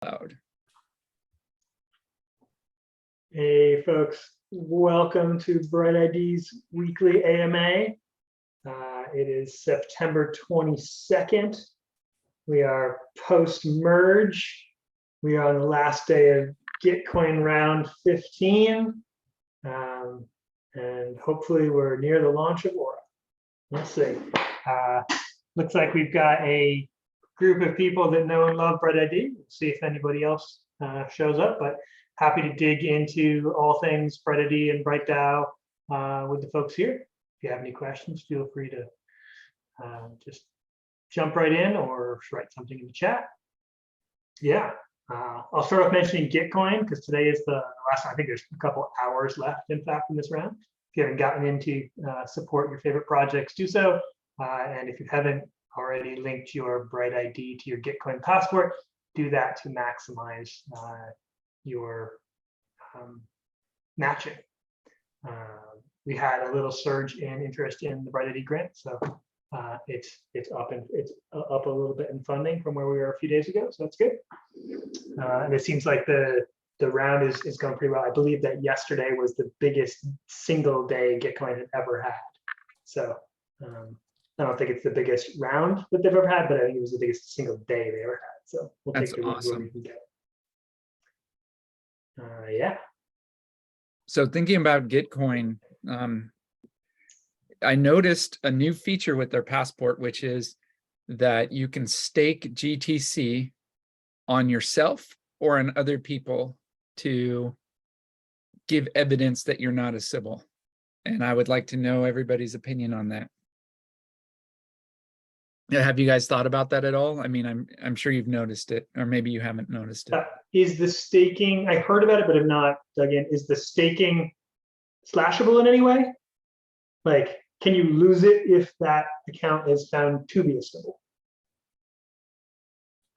Loud. Hey folks, welcome to BrightID's weekly AMA. It is September 22nd. We are post-merge. We are on the last day of Gitcoin round 15. And hopefully we're near the launch of Aura. Let's see. Looks like we've got a group of people that know and love BrightID. We'll see if anybody else shows up, but happy to dig into all things BrightID and BrightDAO with the folks here. If you have any questions, feel free to just jump right in or write something in the chat. Yeah, I'll start off mentioning Gitcoin because today is the last time. I think there's a couple hours left, in fact, in this round. If you haven't gotten into support your favorite projects, do so. And if you haven't already linked your BrightID to your Gitcoin passport, do that to maximize your matching. We had a little surge in interest in the BrightID grant, so it's up a little bit in funding from where we were a few days ago, so that's good. And it seems like the round is going pretty well. I believe that yesterday was the biggest single day Gitcoin had ever had. So I don't think it's the biggest round that they've ever had, but I think it was the biggest single day they ever had. So we'll take the awesome. We can get. Yeah. So thinking about Gitcoin, I noticed a new feature with their passport, which is that you can stake GTC on yourself or on other people to give evidence that you're not a Sybil. And I would like to know everybody's opinion on that. Yeah, have you guys thought about that at all? I mean, I'm sure you've noticed it, or maybe you haven't noticed it. Is the staking, I heard about it, but have not dug in. Is the staking slashable in any way? Like, can you lose it if that account is found to be a Sybil?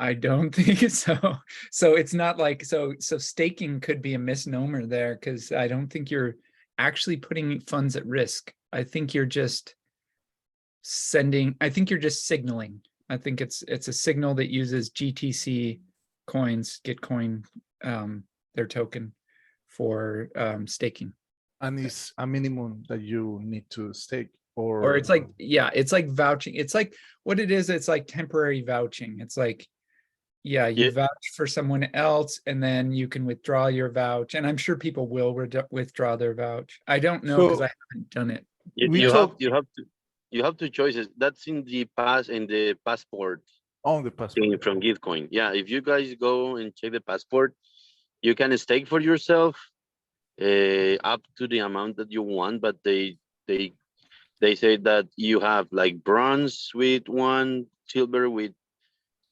I don't think so. So it's not like, so staking could be a misnomer there, because I don't think you're actually putting funds at risk. I think you're just signaling. I think it's a signal that uses GTC coins, Gitcoin, their token for staking. And it's a minimum that you need to stake, or it's like, yeah, it's like vouching. It's like what it is. It's like temporary vouching. It's like, yeah, you vouch for someone else and then you can withdraw your vouch. And I'm sure people will withdraw their vouch. I don't know because I haven't done it. You have two choices. That's in the passport. On the passport from Gitcoin. Yeah, if you guys go and check the passport, you can stake for yourself up to the amount that you want, but they say that you have like bronze with 1, silver with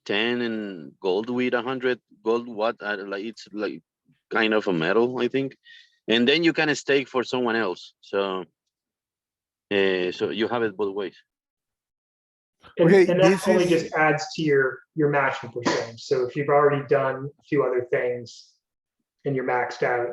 10, and gold with 100. Gold, what? Like it's like kind of a metal, I think. And then you can stake for someone else. So you have it both ways. And that only just adds to your matching percentage. So if you've already done a few other things and you're maxed out,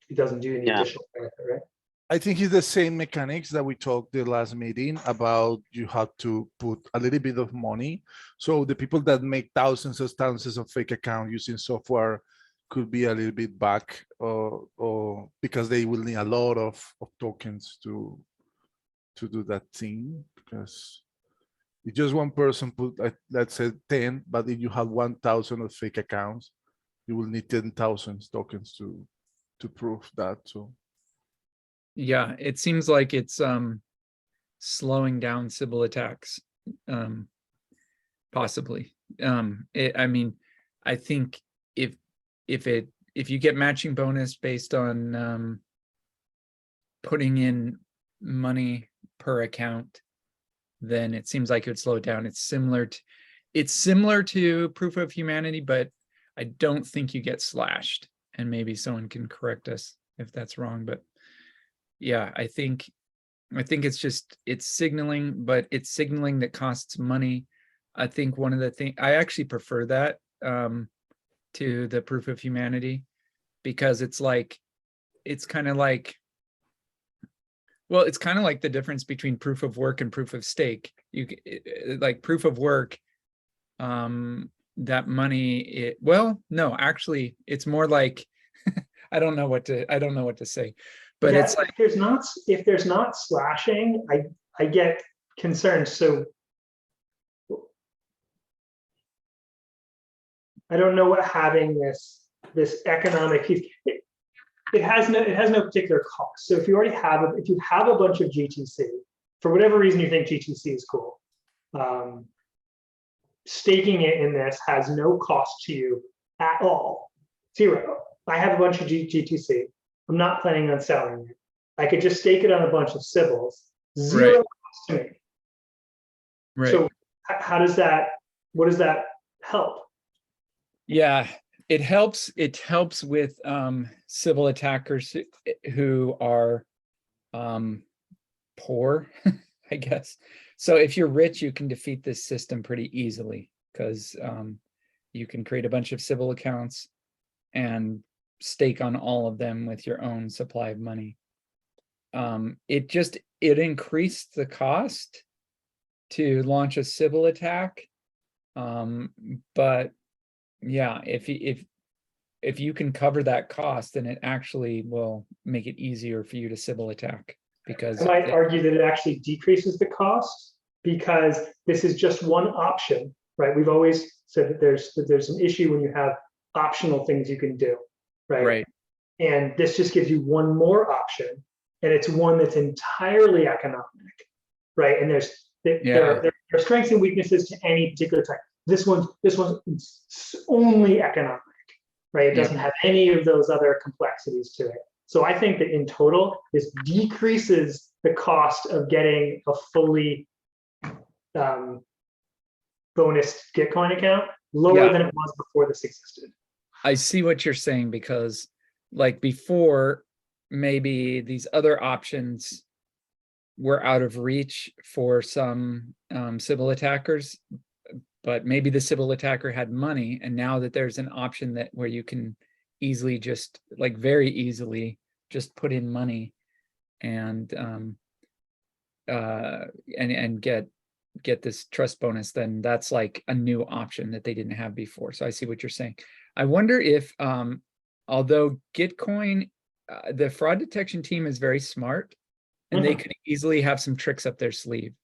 it doesn't do any additional benefit, right? I think it's the same mechanics that we talked the last meeting about. You have to put a little bit of money. So the people that make thousands of fake accounts using software could be a little bit back, or because they will need a lot of tokens to do that thing. Because if just one person put, let's say 10, but if you have 1,000 of fake accounts, you will need 10,000 tokens to prove that. So. Yeah, it seems like it's slowing down Sybil attacks, possibly. I mean, I think if you get matching bonus based on putting in money per account, then it seems like it would slow it down. It's similar to proof of humanity, but I don't think you get slashed. And maybe someone can correct us if that's wrong, but yeah, I think it's signaling, but it's signaling that costs money. I think one of the things, I actually prefer that to the proof of humanity, because it's kind of like the difference between proof of work and proof of stake. Like proof of work, that money, well, no, actually, it's more like, I don't know what to say, but Yeah, it's like, if there's not slashing, I get concerned. So I don't know what having this economic piece, it has no particular cost. So if you already have if you have a bunch of GTC, for whatever reason you think GTC is cool, staking it in this has no cost to you at all. Zero. I have a bunch of GTC. I'm not planning on selling it. I could just stake it on a bunch of Civils. Zero cost to me. right. So how does that, what does that help? Yeah, it helps with civil attackers who are poor, I guess. So if you're rich, you can defeat this system pretty easily because you can create a bunch of civil accounts and stake on all of them with your own supply of money. It increased the cost to launch a civil attack, but yeah, if you can cover that cost, then it actually will make it easier for you to civil attack, because I might argue that it actually decreases the cost because this is just one option, right? We've always said that there's an issue when you have optional things you can do, right? right. And this just gives you one more option, and it's one that's entirely economic, right? And there are strengths and weaknesses to any particular type. This one's only economic, right? It doesn't have any of those other complexities to it. So I think that in total, this decreases the cost of getting a fully bonus Gitcoin account lower than it was before this existed. I see what you're saying, because like before, maybe these other options were out of reach for some civil attackers, but maybe the civil attacker had money, and now that there's an option that where you can easily just like very easily just put in money and get this trust bonus, then that's like a new option that they didn't have before. So I see what you're saying. I wonder if although Gitcoin, the fraud detection team is very smart, and they could easily have some tricks up their sleeve,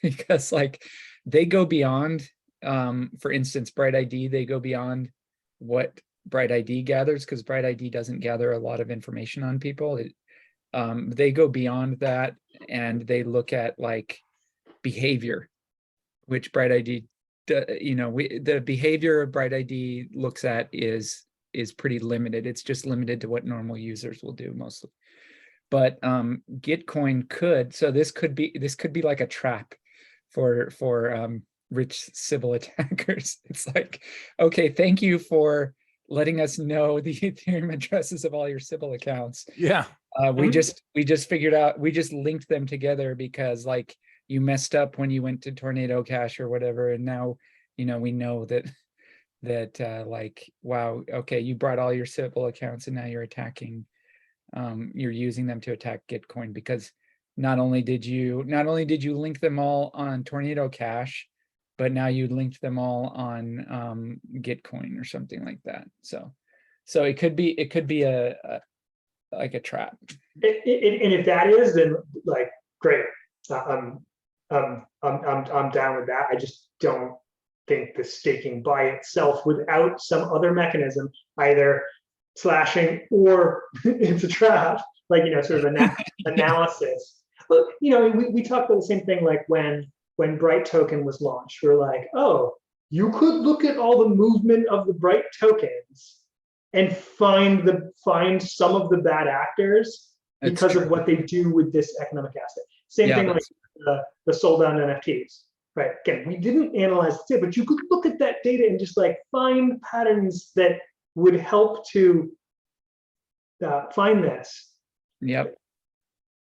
because like they go beyond, for instance, BrightID, they go beyond what BrightID gathers, because BrightID doesn't gather a lot of information on people. They go beyond that, and they look at like behavior, which BrightID, the behavior of BrightID looks at is pretty limited. It's just limited to what normal users will do mostly. But Gitcoin could, so this could be like a trap for rich civil attackers. It's like, okay, thank you for letting us know the Ethereum addresses of all your civil accounts. Yeah. We just figured out, we just linked them together because like you messed up when you went to Tornado Cash or whatever, and now we know that like, wow, okay, you brought all your civil accounts and now you're attacking, you're using them to attack Gitcoin, because not only did you link them all on Tornado Cash, but now you linked them all on Gitcoin or something like that. So it could be a like a trap. And if that is, then like great. I'm down with that. I just don't think the staking by itself without some other mechanism, either slashing or it's a trap, like sort of an analysis. But we talked about the same thing, like when Bright token was launched. We're like, oh, you could look at all the movement of the Bright tokens and find some of the bad actors because of what they do with this economic asset. Same thing like the sold down NFTs, right? Again, we didn't analyze it, but you could look at that data and just like find patterns that would help to find this. Yep.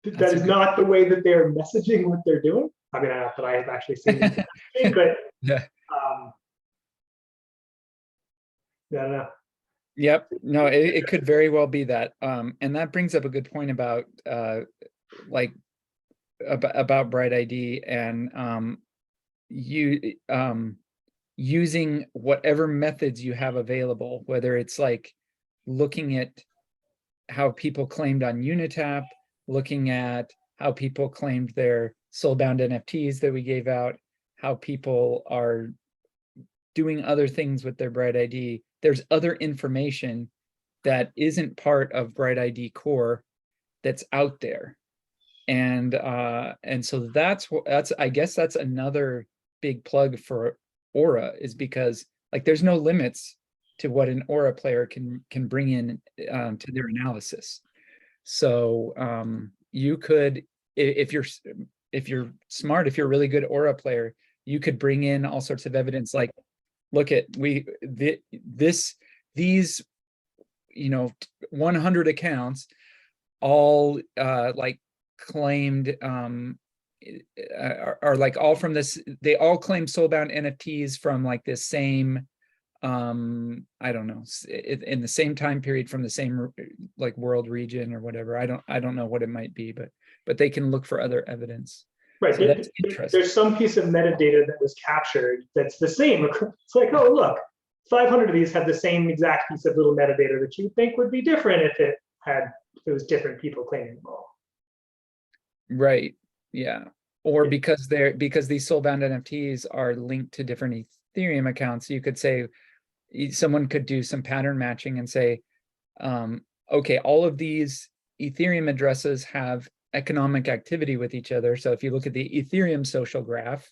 That is not the way that they're messaging what they're doing. I mean, not that I have actually seen it, but yeah. I don't know. Yep. No, it could very well be that. And that brings up a good point about like about BrightID, and using whatever methods you have available, whether it's like looking at how people claimed on Unitap, looking at how people claimed their soulbound NFTs that we gave out, how people are doing other things with their BrightID. There's other information that isn't part of BrightID core that's out there. And so that's I guess that's another big plug for Aura, is because like there's no limits to what an Aura player can bring in to their analysis. So you could, if you're smart, if you're a really good Aura player, you could bring in all sorts of evidence, like look at these 100 accounts all like claimed are like all from this, they all claim soulbound NFTs from like this same I don't know, in the same time period from the same like world region or whatever. I don't know what it might be, but they can look for other evidence. Right. So that's interesting. There's some piece of metadata that was captured that's the same. It's like, oh, look, 500 of these have the same exact piece of little metadata that you think would be different if it was different people claiming them all. Right. Yeah. Or because these soulbound NFTs are linked to different Ethereum accounts, you could say, someone could do some pattern matching and say, okay, all of these Ethereum addresses have economic activity with each other. So if you look at the Ethereum social graph,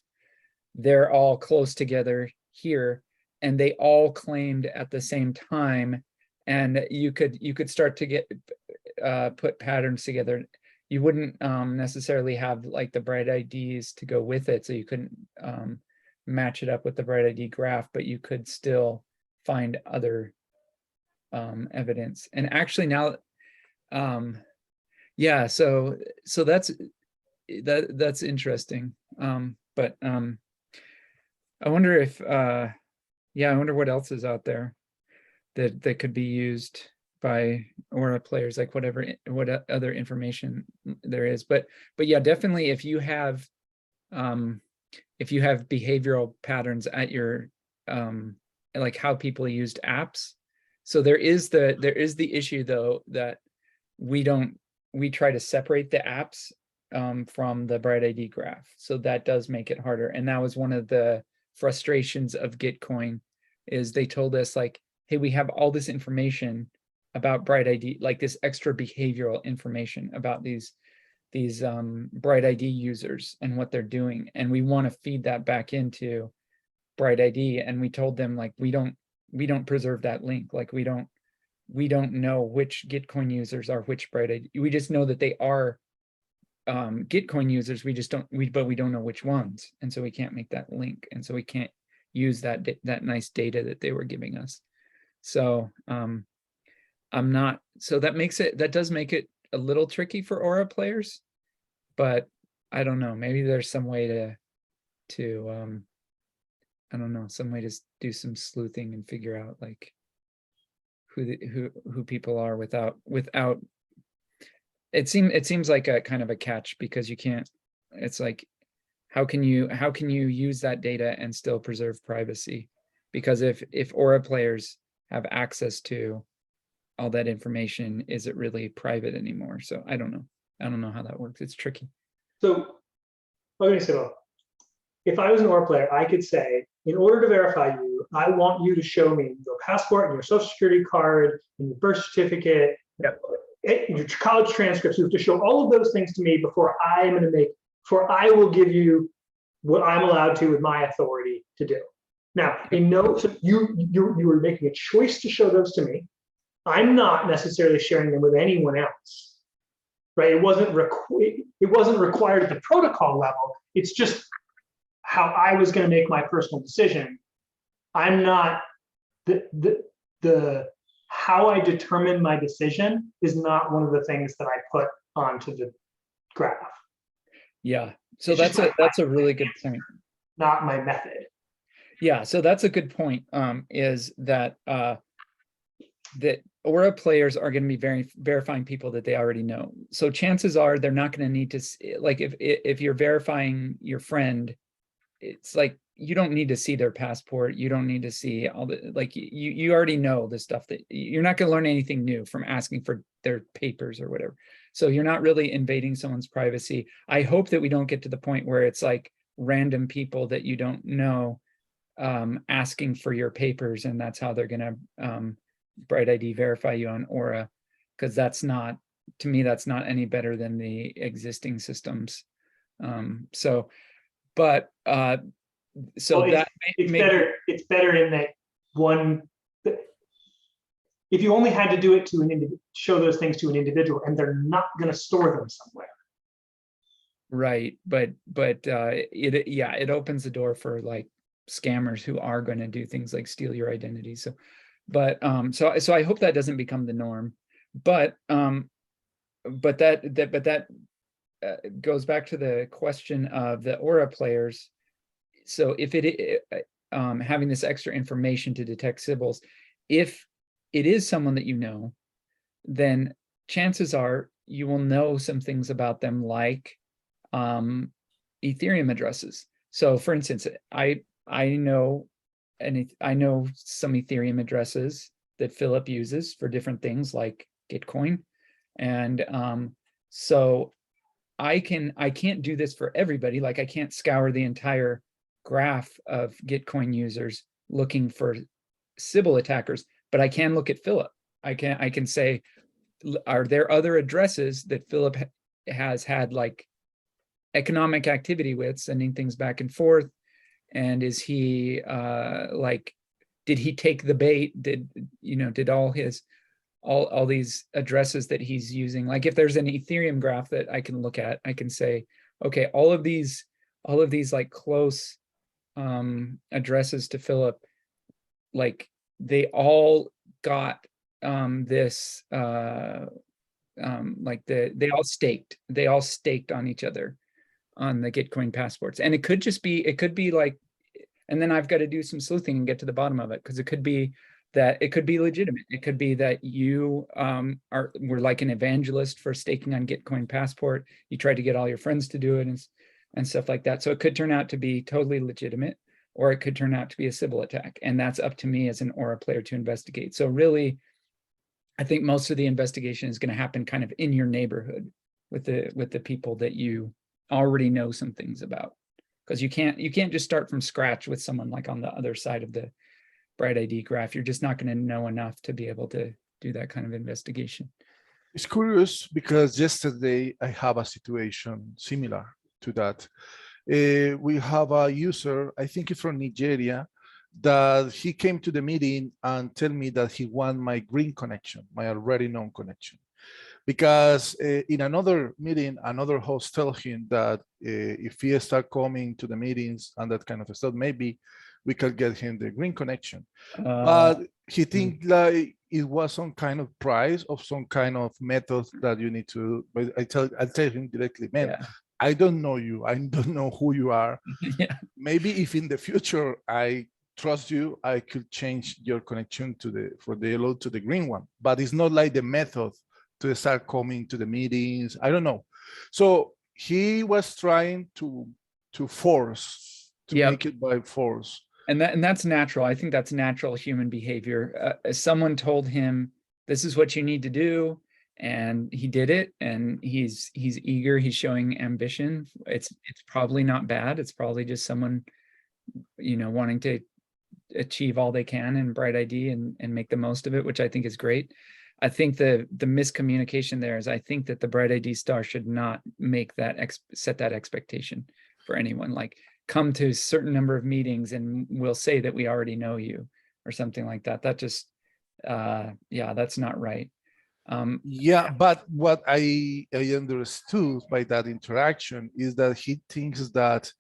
they're all close together here, and they all claimed at the same time. And you could start to get put patterns together. You wouldn't necessarily have like the BrightIDs to go with it, so you couldn't match it up with the BrightID graph, but you could still find other evidence. And actually now, yeah, so that's interesting. But I wonder if yeah, I wonder what else is out there that could be used by Aura players, like what other information there is. But yeah, definitely if you have behavioral patterns at your like how people used apps. So there is the issue though that we try to separate the apps from the BrightID graph. So that does make it harder. And that was one of the frustrations of Gitcoin, is they told us like, hey, we have all this information about BrightID, like this extra behavioral information about these BrightID users and what they're doing, and we want to feed that back into BrightID. And we told them like, we don't preserve that link. Like we don't know which Gitcoin users are which BrightID. We just know that they are Gitcoin users. We just don't know which ones, and so we can't make that link, and so we can't use that nice data that they were giving us. So that does make it a little tricky for Aura players, but I don't know, maybe there's some way to I don't know, some way to do some sleuthing and figure out like who people are without it seems like a kind of a catch, because you can't, it's like, how can you use that data and still preserve privacy? Because if Aura players have access to all that information, is it really private anymore? So I don't know how that works. It's tricky. So let me say, well, if I was an Aura player, I could say, in order to verify you, I want you to show me your passport and your social security card and your birth certificate, your college transcripts. You have to show all of those things to me before I will give you what I'm allowed to with my authority to do. Now, so you were making a choice to show those to me. I'm not necessarily sharing them with anyone else, right? It wasn't required at the protocol level. It's just how I was going to make my personal decision. I'm not the how I determine my decision is not one of the things that I put onto the graph. Yeah. So that's a really good point. Not my method. Yeah. So that's a good point. Is that that Aura players are going to be verifying people that they already know. So chances are they're not going to need to, like if you're verifying your friend, it's like you don't need to see their passport. You don't need to see all the, like, you already know the stuff that you're not going to learn anything new from asking for their papers or whatever. So you're not really invading someone's privacy. I hope that we don't get to the point where it's like random people that you don't know asking for your papers, and that's how they're going to BrightID verify you on Aura, because that's not, to me, that's not any better than the existing systems. So, but so Well, that it's better. It's better in that one. If you only had to do it to an individual, show those things to an individual, and they're not going to store them somewhere. Right, but it opens the door for like scammers who are going to do things like steal your identity. So, but so I hope that doesn't become the norm. But that goes back to the question of the Aura players. So if having this extra information to detect Sybils, if it is someone that you know, then chances are you will know some things about them, like Ethereum addresses. So for instance, I know some Ethereum addresses that Philip uses for different things like Gitcoin. And so I can't do this for everybody. Like I can't scour the entire graph of Gitcoin users looking for Sybil attackers, but I can look at Philip. I can say, are there other addresses that Philip has had like economic activity with, sending things back and forth? And is he like, did he take the bait? Did all these addresses that he's using, like if there's an Ethereum graph that I can look at, I can say, okay, all of these like close addresses to Philip, like they all got this like they all staked on each other on the Gitcoin passports. And it could be like, and then I've got to do some sleuthing and get to the bottom of it, because it could be legitimate. It could be that you were like an evangelist for staking on Gitcoin passport. You tried to get all your friends to do it and stuff like that. So it could turn out to be totally legitimate, or it could turn out to be a Sybil attack. And that's up to me as an Aura player to investigate. So really, I think most of the investigation is going to happen kind of in your neighborhood with the people that you already know some things about, because you can't just start from scratch with someone like on the other side of the BrightID graph. You're just not going to know enough to be able to do that kind of investigation. It's curious because yesterday I have a situation similar to that. We have a user, I think it's from Nigeria, that he came to the meeting and tell me that he want my green connection, my already known connection. Because in another meeting, another host tell him that if he start coming to the meetings and that kind of stuff, maybe we could get him the green connection. But he think like it was some kind of price of some kind of method that you need to, but I tell him directly, man, Yeah. I don't know you. I don't know who you are. Yeah. Maybe if in the future I trust you, I could change your connection for the yellow to the green one. But it's not like the method to start coming to the meetings. I don't know. So he was trying to force, to make it by force. And that's natural. I think that's natural human behavior. Someone told him, this is what you need to do, and he did it, and he's eager, he's showing ambition. It's probably not bad. It's probably just someone, wanting to achieve all they can in BrightID and make the most of it, which I think is great. I think the miscommunication there is, I think that the BrightID star should not make set that expectation for anyone. Like, come to a certain number of meetings and we'll say that we already know you or something like that. That just, that's not right. Yeah, but what I understood by that interaction is that he thinks that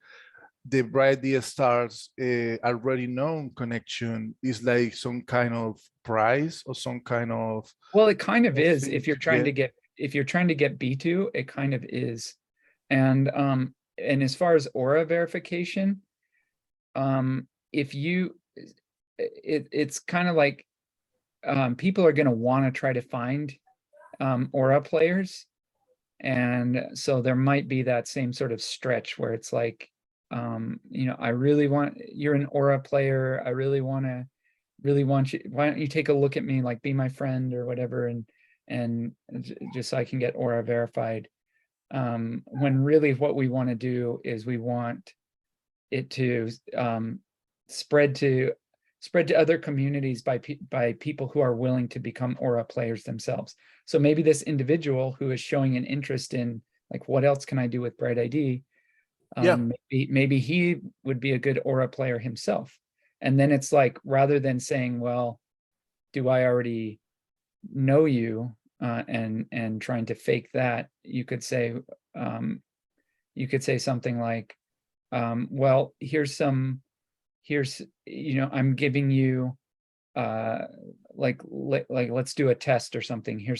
the BrightID stars already known connection is like some kind of prize or some kind of. Well, it kind of is. thing If you're to trying get. if you're trying to get B2, it kind of is. And as far as Aura verification, if you, it's kind of like people are going to want to try to find Aura players, and so there might be that same sort of stretch where it's like, you know, I really want, you're an Aura player. I really want you, why don't you take a look at me, like be my friend or whatever, and just so I can get Aura verified. When really what we want to do is we want it to spread to other communities by people who are willing to become Aura players themselves. So maybe this individual who is showing an interest in, like, what else can I do with BrightID? Yeah. Maybe he would be a good Aura player himself. And then it's like, rather than saying, well, do I already know you, and trying to fake that, you could say something like, well, here's, you know, I'm giving you, like let's do a test or something.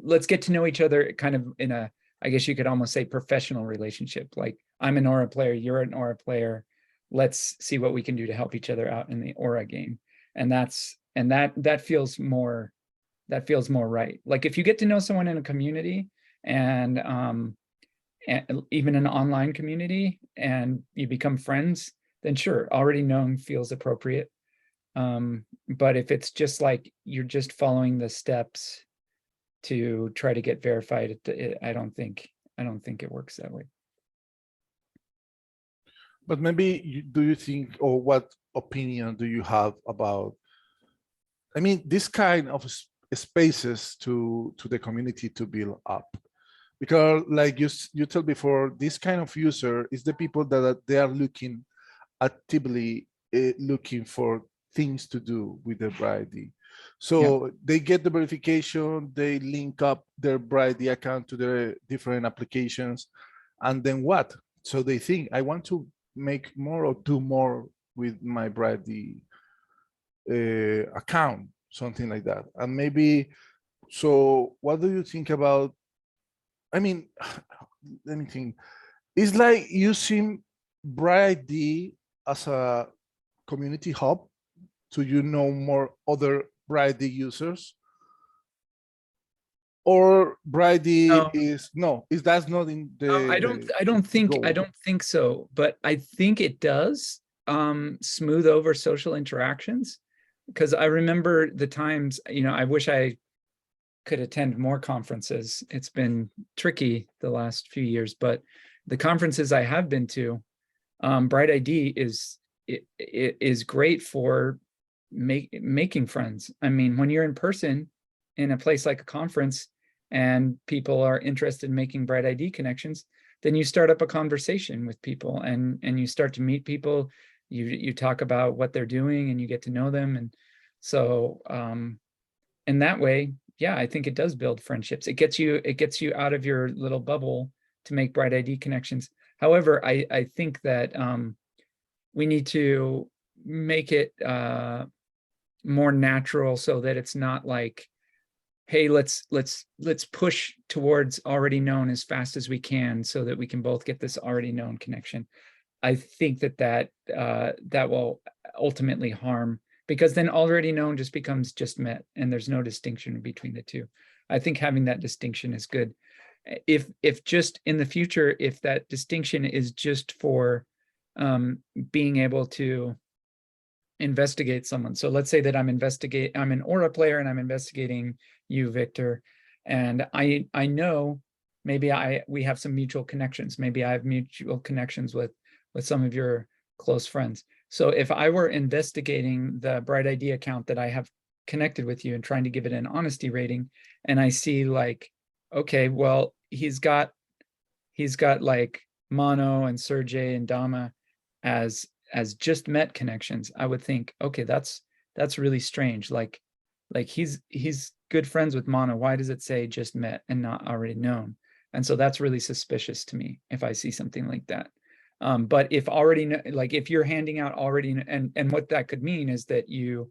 Let's get to know each other kind of in a, I guess you could almost say, professional relationship. Like, I'm an Aura player, you're an Aura player. Let's see what we can do to help each other out in the Aura game. And that feels more right. Like, if you get to know someone in a community, and even an online community, and you become friends, then sure, already known feels appropriate. But if it's just like you're just following the steps to try to get verified, I don't think it works that way. But maybe, do you think, or what opinion do you have about, I mean, this kind of spaces to the community to build up? Because like you told before, this kind of user is the people that they are looking actively, looking for things to do with their BrightID. So they get the verification, they link up their BrightID account to their different applications, and then what? So they think, I want to make more or do more with my BrightID account, something like that. And maybe, so what do you think about, I mean, let me think. It's like using BrightID as a community hub so you know more other BrightID users, or BrightID is that's not in the. I don't think so, but I think it does smooth over social interactions, because I remember the times, you know, I wish I could attend more conferences. It's been tricky the last few years, but the conferences I have been to, BrightID is great for making friends. I mean, when you're in person in a place like a conference and people are interested in making BrightID connections, then you start up a conversation with people, and you start to meet people. You talk about what they're doing, and you get to know them. And so in that way, yeah, I think it does build friendships. It gets you out of your little bubble to make BrightID connections. However, I think that we need to make it more natural, so that it's not like, hey, let's push towards already known as fast as we can, so that we can both get this already known connection. I think that will ultimately harm, because then already known just becomes just met, and there's no distinction between the two. I think having that distinction is good. If just in the future, if that distinction is just for being able to investigate someone. So let's say that I'm an Aura player and I'm investigating you, Victor, and I know maybe we have some mutual connections. Maybe I have mutual connections with some of your close friends. So if I were investigating the BrightID account that I have connected with you and trying to give it an honesty rating, and I see like, okay, well, he's got like Mono and Sergey and Dama as just met connections, I would think, okay, that's really strange. Like he's good friends with Mono. Why does it say just met and not already known? And so that's really suspicious to me if I see something like that. But if if you're handing out already, and what that could mean is that you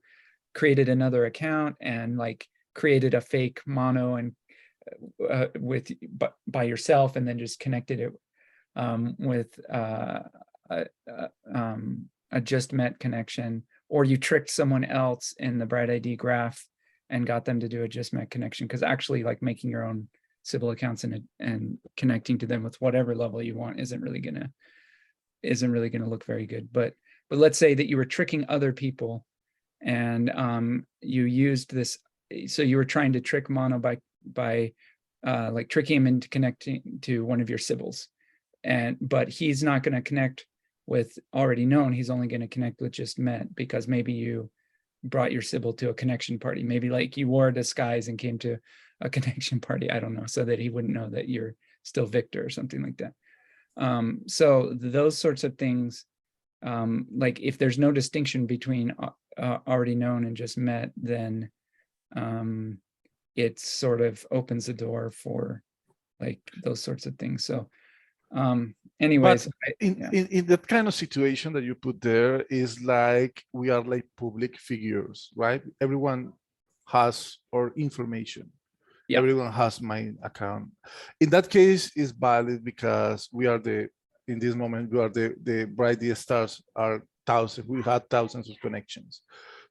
created another account and like created a fake Mono and by yourself, and then just connected it with a just met connection, or you tricked someone else in the BrightID graph and got them to do a just met connection, because actually like making your own Sybil accounts and connecting to them with whatever level you want isn't really gonna look very good. But let's say that you were tricking other people, and you used this. So you were trying to trick Mono by like tricking him into connecting to one of your Sybils, but he's not going to connect with already known. He's only going to connect with just met, because maybe you brought your Sybil to a connection party. Maybe like you wore a disguise and came to a connection party. I don't know, so that he wouldn't know that you're still Victor or something like that. So those sorts of things, like if there's no distinction between already known and just met, then it sort of opens the door for like those sorts of things. So anyways, in that kind of situation that you put there is like we are like public figures, right? Everyone has our information. Yeah. Everyone has my account. In that case, is valid because we are in this moment, we are the BrightID stars are thousands. We had thousands of connections.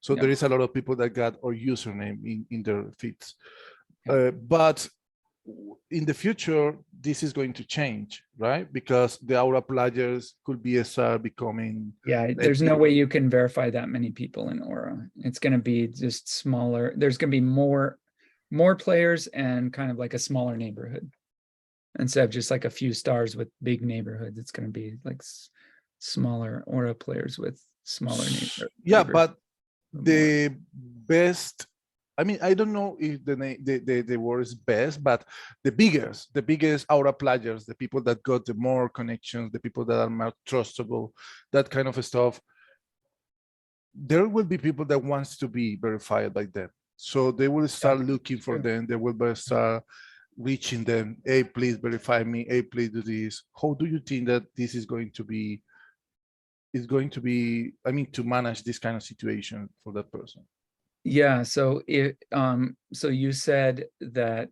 So Yeah. there is a lot of people that got our username in their feeds. Yeah. But in the future, this is going to change, right? Because the Aura players could be becoming. Yeah, there's no way you can verify that many people in Aura. It's going to be just smaller. There's going to be more players and kind of like a smaller neighborhood. Instead of just like a few stars with big neighborhoods, it's going to be like smaller Aura players with smaller neighborhoods. Yeah, but the best, I mean, I don't know if the word is best, but the biggest Aura players, the people that got the more connections, the people that are more trustable, that kind of stuff, there will be people that wants to be verified by them. So they will start looking for them. They will start reaching them. Hey, please verify me. Hey, please do this. How do you think that this is going to be? I mean, to manage this kind of situation for that person? Yeah. So so you said that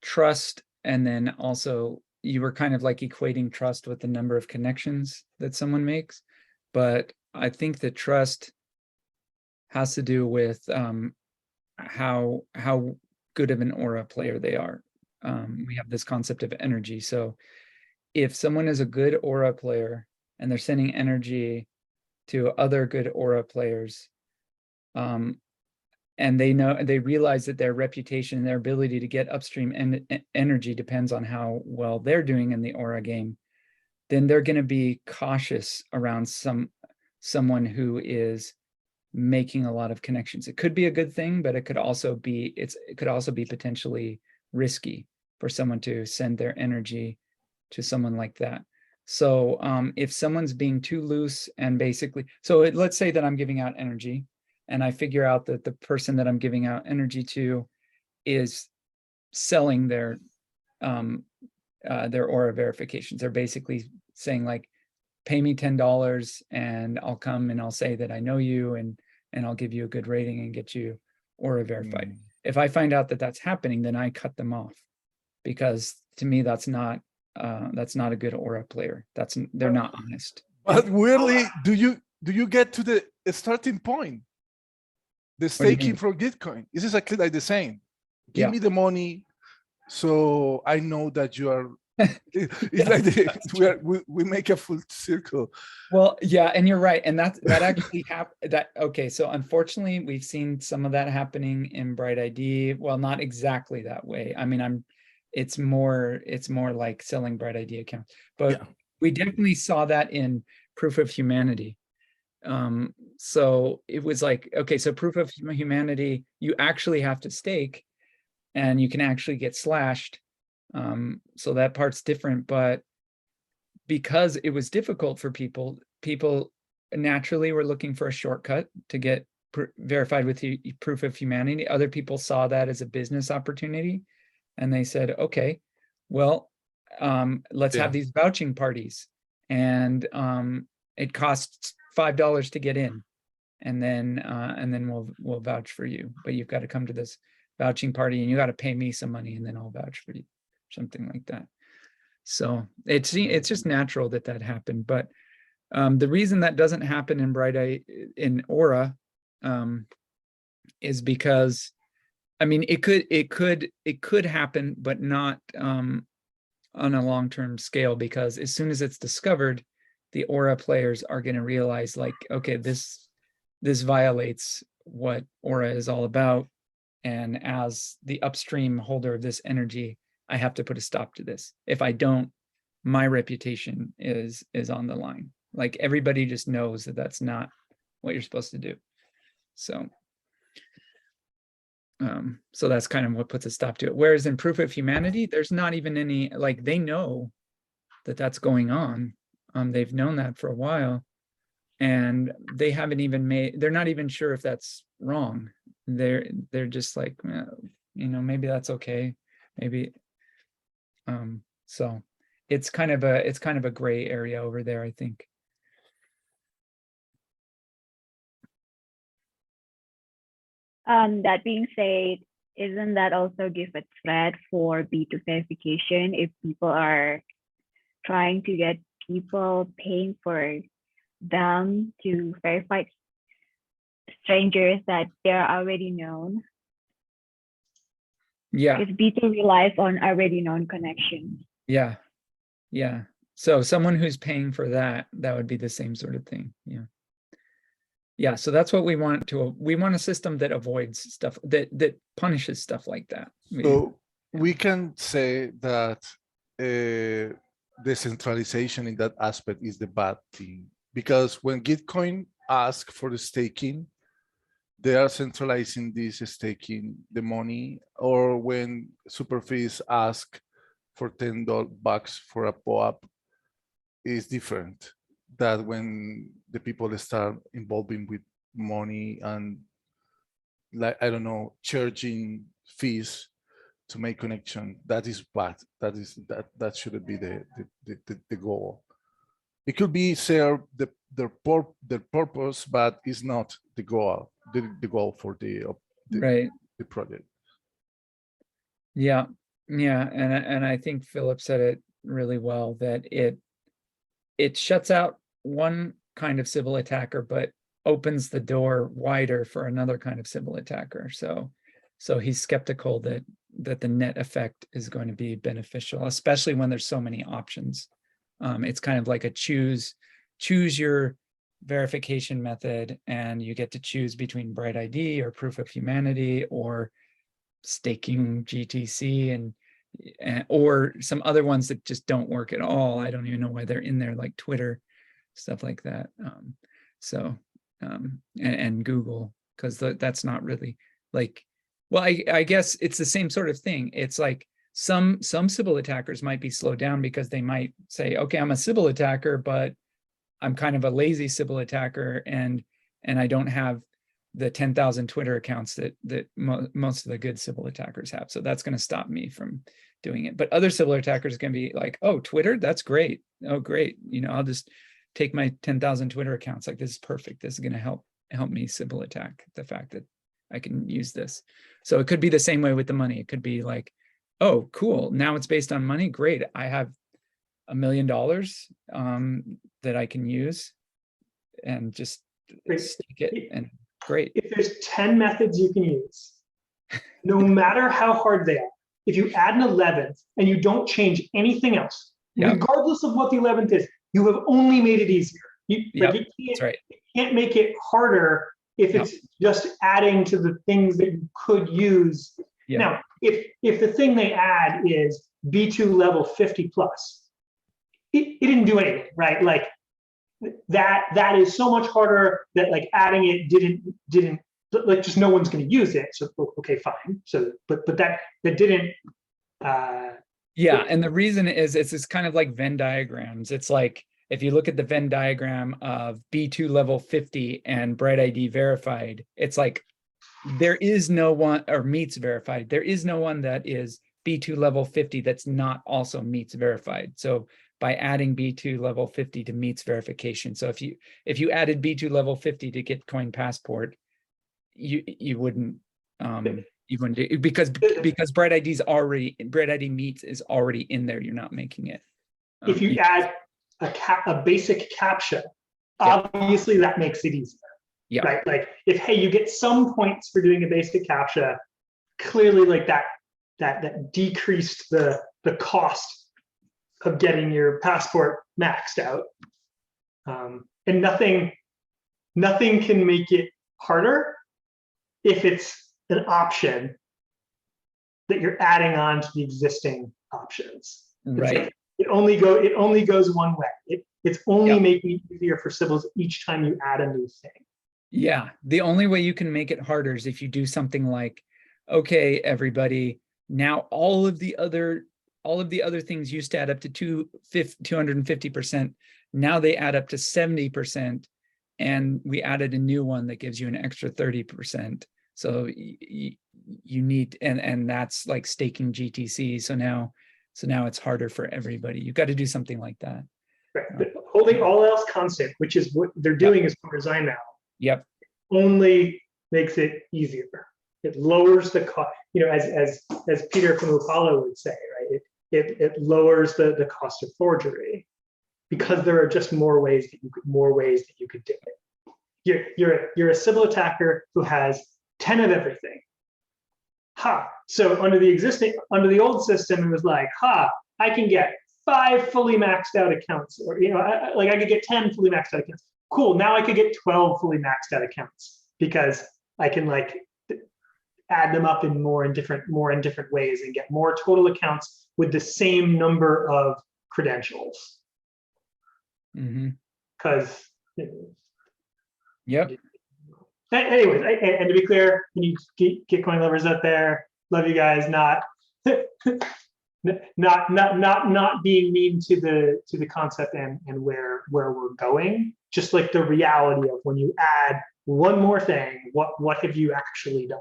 trust, and then also you were kind of like equating trust with the number of connections that someone makes, but I think that trust has to do with how good of an Aura player they are. We have this concept of energy. So if someone is a good Aura player and they're sending energy to other good Aura players, and they realize that their reputation and their ability to get upstream energy depends on how well they're doing in the Aura game, then they're going to be cautious around someone who is making a lot of connections. It could be a good thing, but it could also be potentially risky for someone to send their energy to someone like that. So if someone's being too loose and basically, so let's say that I'm giving out energy and I figure out that the person that I'm giving out energy to is selling their Aura verifications. They're basically saying like, pay me $10 and I'll come and I'll say that I know you and I'll give you a good rating and get you Aura verified. If I find out that that's happening, then I cut them off, because to me that's not a good Aura player. They're not honest. But weirdly, do you get to the starting point? The staking for Gitcoin is exactly like the same. Give me the money, so I know that you are. It's like we make a full circle. Well, yeah, and you're right, and that actually happened. Okay, so unfortunately, we've seen some of that happening in BrightID. Well, not exactly that way. I mean, it's more like selling BrightID accounts, but we definitely saw that in Proof of Humanity. So it was like, okay, so Proof of Humanity, you actually have to stake, and you can actually get slashed. So that part's different, but because it was difficult for people naturally were looking for a shortcut to get verified with Proof of Humanity. Other people saw that as a business opportunity, and they said, okay, well, let's have these vouching parties, and it costs $5 to get in, and then we'll vouch for you, but you've got to come to this vouching party and you got to pay me some money and then I'll vouch for you, something like that. So it's just natural that happened. But the reason that doesn't happen in BrightID in Aura is because I mean, it could happen, but not on a long-term scale, because as soon as it's discovered, the Aura players are going to realize, like, okay, this violates what Aura is all about, and as the upstream holder of this energy, I have to put a stop to this. If I don't, my reputation is on the line. Like, everybody just knows that that's not what you're supposed to do. So so that's kind of what puts a stop to it. Whereas in Proof of Humanity, there's not even any, like, they know that that's going on. They've known that for a while, and they haven't even they're not even sure if that's wrong. They're just like, you know, maybe that's okay, maybe. So it's kind of a gray area over there, I think. That being said, isn't that also give a threat for B2 verification if people are trying to get people paying for them to verify strangers that they're already known? Yeah, Because B2 relies on already known connections. yeah. So someone who's paying for that would be the same sort of thing. Yeah, so that's what we want we want a system that avoids stuff, that punishes stuff like that. So we can say that decentralization in that aspect is the bad thing, because when Gitcoin asks for the staking, they are centralizing this staking, the money, or when Superfees ask for $10 for a POAP, is different. That when the people start involving with money and, like, I don't know, charging fees to make connection, that is bad. That shouldn't be the goal. It could be serve their purpose, but it's not the goal. The goal for the Right. project. Yeah, and I think Philip said it really well, that it shuts out one kind of Sybil attacker, but opens the door wider for another kind of Sybil attacker. So he's skeptical that the net effect is going to be beneficial, especially when there's so many options. It's kind of like a choose your verification method, and you get to choose between BrightID or Proof of Humanity or staking GTC and or some other ones that just don't work at all. I don't even know why they're in there, like Twitter, stuff like that. And Google, because that's not really like, well, I guess it's the same sort of thing. It's like some Sybil attackers might be slowed down because they might say, okay, I'm a Sybil attacker, but I'm kind of a lazy Sybil attacker, and I don't have the 10,000 Twitter accounts that most of the good Sybil attackers have. So that's going to stop me from doing it. But other Sybil attackers can be like, oh, Twitter, that's great. Oh, great. You know, I'll just take my 10,000 Twitter accounts. Like, this is perfect. This is going to help me Sybil attack the fact that I can use this. So it could be the same way with the money. It could be like, oh, cool. Now it's based on money. Great. I have $1 million that I can use and just stick it, and great. If there's 10 methods you can use, no matter how hard they are, if you add an 11th and you don't change anything else, regardless of what the 11th is, you have only made it easier. That's right. You can't make it harder if it's just adding to the things that you could use. Now, if the thing they add is B2 level 50 plus, it didn't do anything, right? Like, that is so much harder that, like, adding it didn't like, just no one's going to use it. So okay, fine. So but that didn't. And the reason is it's kind of like Venn diagrams. It's like, if you look at the Venn diagram of B2 level 50 and BrightID verified, it's like there is no one, or meets verified. There is no one that is B2 level 50 that's not also meets verified. So by adding B2 level 50 to meets verification. So if you added B2 level 50 to Gitcoin Passport, you wouldn't because BrightID meets is already in there. You're not making it. If you add a basic captcha, obviously that makes it easier. Yeah. Right. Like, if, hey, you get some points for doing a basic captcha, clearly like that decreased the cost of getting your passport maxed out. And nothing can make it harder if it's an option that you're adding on to the existing options. It's Right. like it only goes one way. It's only making it easier for civils each time you add a new thing. Yeah, the only way you can make it harder is if you do something like, okay, everybody, now all of the other things used to add up to 250%. Now they add up to 70%, and we added a new one that gives you an extra 30%. So you need, and that's like staking GTC. So now it's harder for everybody. You've got to do something like that. Right. But holding all else constant, which is what they're doing as core design now, Yep. only makes it easier. It lowers the cost, as Peter from Upala would say, right? It lowers the cost of forgery because there are just more ways that you could do it. You're a civil attacker who has 10 of everything. So under the old system, it was like, I can get 5 fully maxed out accounts, or I could get 10 fully maxed out accounts. Cool. Now I could get 12 fully maxed out accounts because I can add them up in more in different ways and get more total accounts with the same number of credentials. Because Yep. anyways, and to be clear, any Gitcoin lovers out there, love you guys. Not being mean to the concept and where we're going. Just like the reality of when you add one more thing, what have you actually done?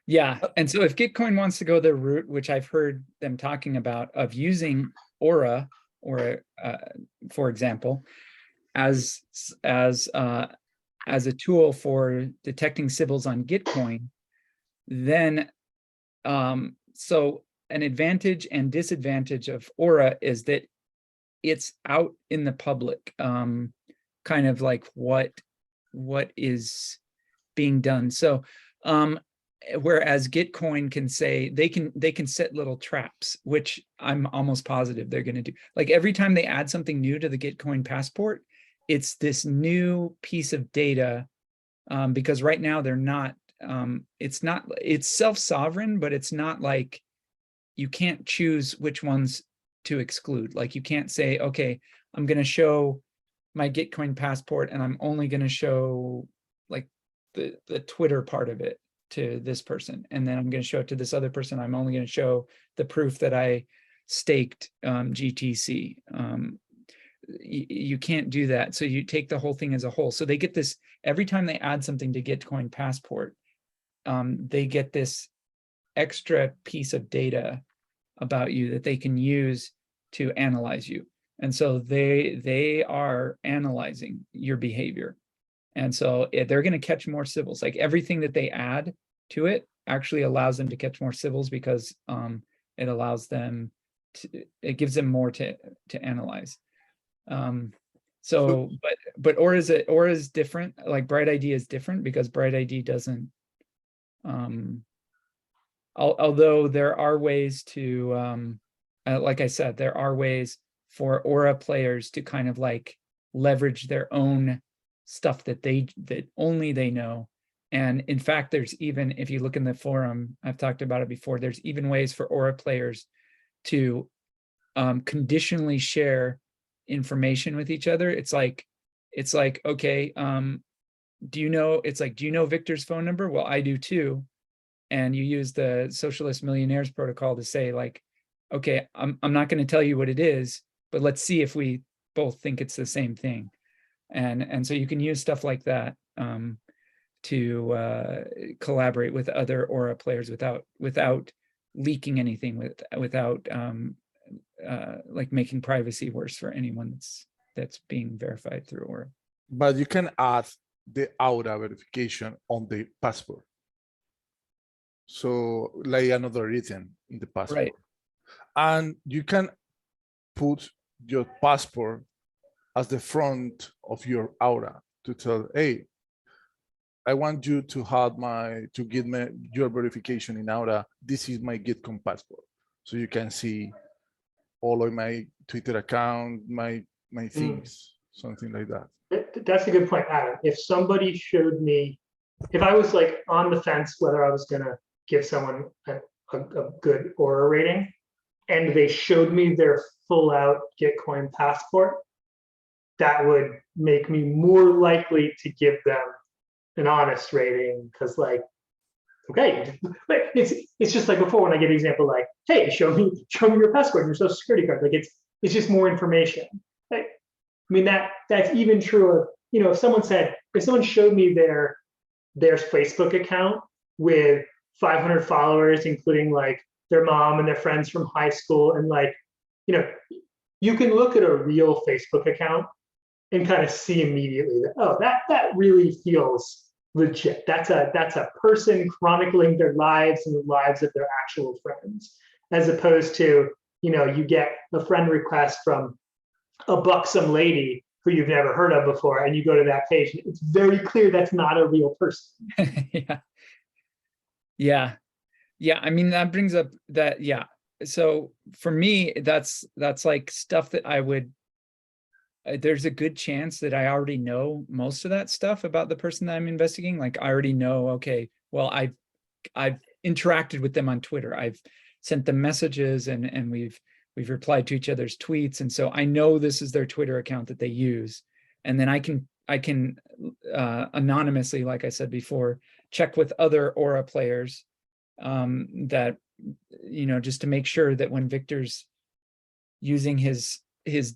Yeah, and so if Gitcoin wants to go the route, which I've heard them talking about, of using Aura, or for example, as a tool for detecting civils on Gitcoin, then so an advantage and disadvantage of Aura is that it's out in the public, kind of like what is being done. So whereas Gitcoin can say they can set little traps, which I'm almost positive they're going to do. Like every time they add something new to the Gitcoin passport, it's this new piece of data, because right now they're not, it's self-sovereign, but it's not like you can't choose which ones to exclude. Like you can't say, okay, I'm going to show my Gitcoin passport and I'm only going to show like the Twitter part of it to this person, and then I'm going to show it to this other person. I'm only going to show the proof that I staked GTC. You can't do that. So you take the whole thing as a whole. So they get this every time they add something to Gitcoin passport. They get this extra piece of data about you that they can use to analyze you. And so they are analyzing your behavior. And so they're going to catch more civils. Like everything that they add to it actually allows them to catch more civils because it allows them to, it gives them more to analyze. But Aura is different. Like BrightID is different because BrightID doesn't. Although there are ways to, like I said, there are ways for Aura players to kind of like leverage their own stuff that only they know. And in fact, there's even, if you look in the forum, I've talked about it before, there's even ways for Aura players to conditionally share information with each other. It's like, okay, do you know Victor's phone number? Well, I do too. And you use the Socialist Millionaires Protocol to say like, okay, I'm not going to tell you what it is, but let's see if we both think it's the same thing. And so you can use stuff like that to collaborate with other Aura players without leaking anything, without like making privacy worse for anyone that's being verified through Aura. But you can add the Aura verification on the passport. So like another written in the passport. Right. And you can put your passport as the front of your Aura to tell, hey, I want you to have to give me your verification in Aura. This is my Gitcoin passport. So you can see all of my Twitter account, my things, something like that. That's a good point, Adam. If somebody showed me, if I was like on the fence whether I was gonna give someone a good Aura rating, and they showed me their full out Gitcoin passport, that would make me more likely to give them an honest rating, because like, okay, but it's just like before when I get an example like, hey, show me your passport and your social security card. Like it's just more information. Like, I mean that's even true of, you know, if someone showed me their Facebook account with 500 followers, including like their mom and their friends from high school, and like, you know, you can look at a real Facebook account and kind of see immediately that, oh, that really feels legit. That's a person chronicling their lives and the lives of their actual friends, as opposed to, you know, you get a friend request from a buxom lady who you've never heard of before, and you go to that page, it's very clear that's not a real person. Yeah. I mean, that brings up that, yeah. So for me, that's like stuff that I would, there's a good chance that I already know most of that stuff about the person that I'm investigating. Like I already know, okay, well, I've interacted with them on Twitter. I've sent them messages and we've replied to each other's tweets. And so I know this is their Twitter account that they use. And then I can anonymously, like I said before, check with other Aura players that, you know, just to make sure that when Victor's using his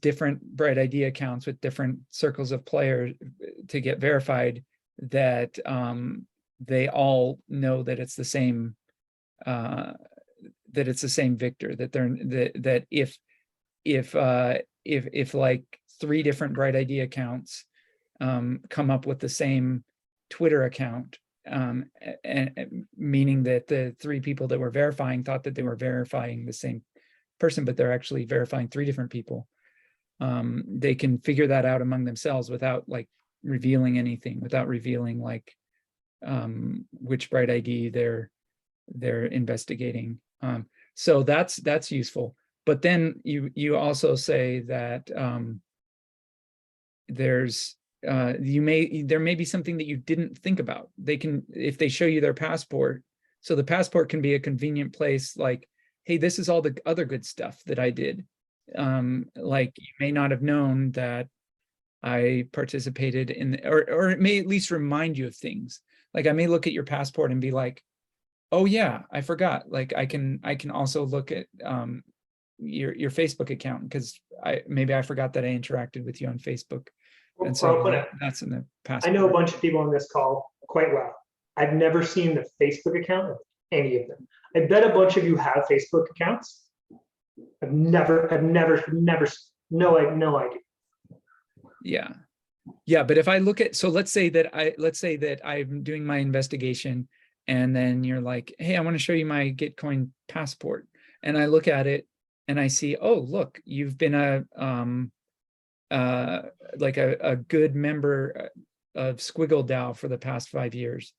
different BrightID accounts with different circles of players to get verified, that they all know that it's the same Victor, that if like 3 different BrightID accounts come up with the same Twitter account, and meaning that the 3 people that were verifying thought that they were verifying the same person, but they're actually verifying 3 different people. They can figure that out among themselves without like revealing anything, without revealing like which BrightID they're investigating. So that's useful. But then you also say that there may be something that you didn't think about. They can, if they show you their passport, so the passport can be a convenient place, like, hey, this is all the other good stuff that I did. Like you may not have known that I participated in, or it may at least remind you of things. Like I may look at your passport and be like, oh yeah, I forgot. Like I can also look at your Facebook account, because maybe I forgot that I interacted with you on Facebook. And so that's in the past. I know a bunch of people on this call quite well. I've never seen the Facebook account of any of them. I bet a bunch of you have Facebook accounts. I've never, no idea. Yeah. But if I look at, so let's say that I'm doing my investigation, and then you're like, hey, I want to show you my Gitcoin passport. And I look at it and I see, oh, look, you've been like a good member of Squiggle DAO for the past 5 years.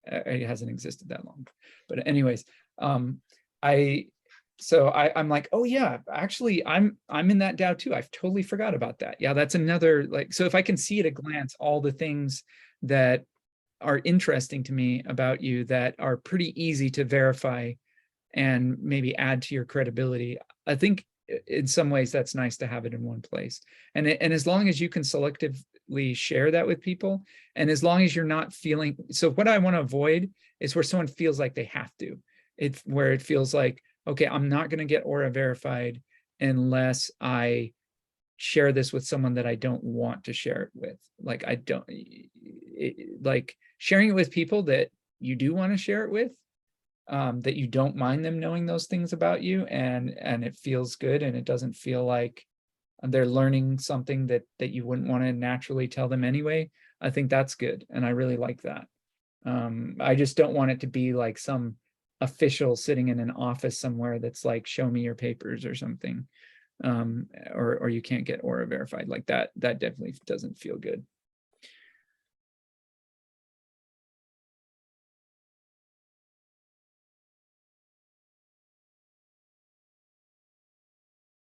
It hasn't existed that long, but anyways, I'm like, oh yeah, actually I'm in that DAO too. I've totally forgot about that. Yeah, that's another, like, so if I can see at a glance all the things that are interesting to me about you that are pretty easy to verify and maybe add to your credibility, I think in some ways that's nice to have it in one place. And as long as you can selectively share that with people, and as long as you're not feeling, so what I want to avoid is where someone feels like they have to. It's where it feels like, okay, I'm not going to get Aura verified unless I share this with someone that I don't want to share it with. Like like sharing it with people that you do want to share it with, that you don't mind them knowing those things about you, and it feels good, and it doesn't feel like they're learning something that you wouldn't want to naturally tell them anyway. I think that's good, and I really like that. I just don't want it to be like some official sitting in an office somewhere that's like, show me your papers or something, or you can't get Aura verified. Like that definitely doesn't feel good.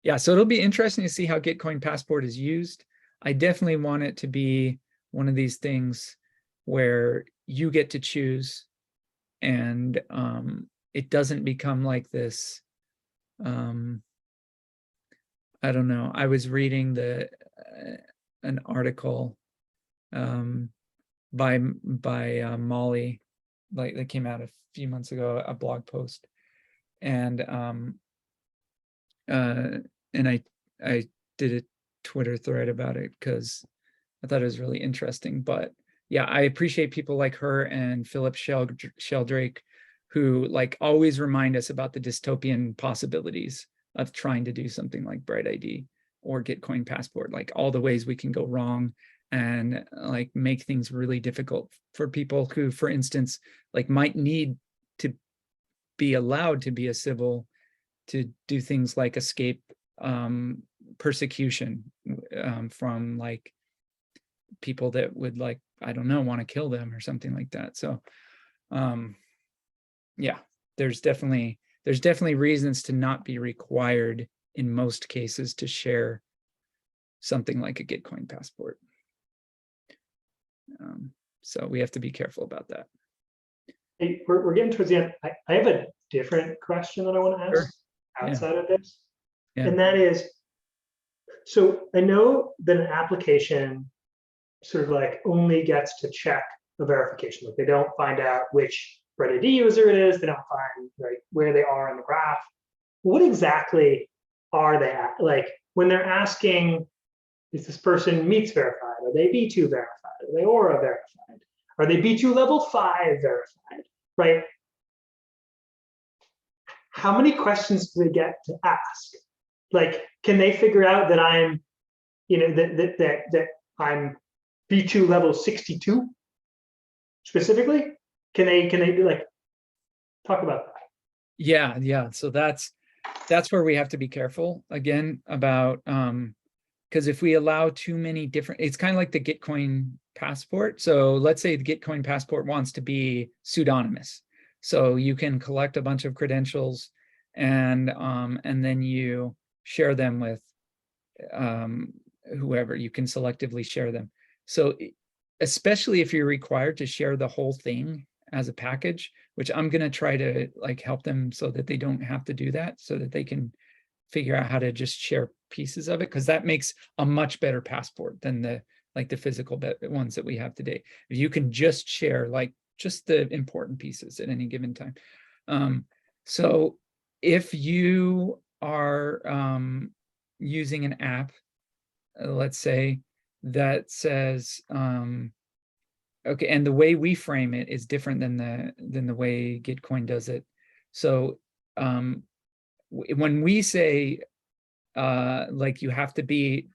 Yeah, so it'll be interesting to see how Gitcoin Passport is used. I definitely want it to be one of these things where you get to choose, and it doesn't become like this. I don't know. I was reading an article by Molly, like that came out a few months ago, a blog post, and I did a Twitter thread about it because I thought it was really interesting. But yeah, I appreciate people like her and Philip Sheldrake, who like always remind us about the dystopian possibilities of trying to do something like BrightID or Gitcoin Passport, like all the ways we can go wrong and like make things really difficult for people who, for instance, like might need to be allowed to be a civil, to do things like escape persecution from like people that would, like, I don't know, want to kill them or something like that. So yeah, there's definitely reasons to not be required in most cases to share something like a Gitcoin Passport. So we have to be careful about that. Hey, we're getting towards the end. I have a different question that I want to ask Sure. outside of this. Yeah. And that is, so I know that an application sort of like only gets to check the verification. Like they don't find out which BrightID user it is. They don't find right where they are in the graph. What exactly are they at? Like when they're asking, is this person meets verified? Are they B2 verified? Are they Aura verified? Are they B2 level 5 verified? Right? How many questions do they get to ask? Like, can they figure out that I'm, you know, that I'm B2 level 62 specifically? Can they be like, talk about that? Yeah. So that's where we have to be careful again about because if we allow too many different, it's kind of like the Gitcoin Passport. So let's say the Gitcoin Passport wants to be pseudonymous. So you can collect a bunch of credentials and then you share them with whoever. You can selectively share them. So especially if you're required to share the whole thing as a package, which I'm going to try to like help them so that they don't have to do that, so that they can figure out how to just share pieces of it, because that makes a much better passport than the physical ones that we have today. If you can just share like just the important pieces at any given time. So if you are using an app, let's say, that says okay, and the way we frame it is different than the way Gitcoin does it. So when we say like you have to be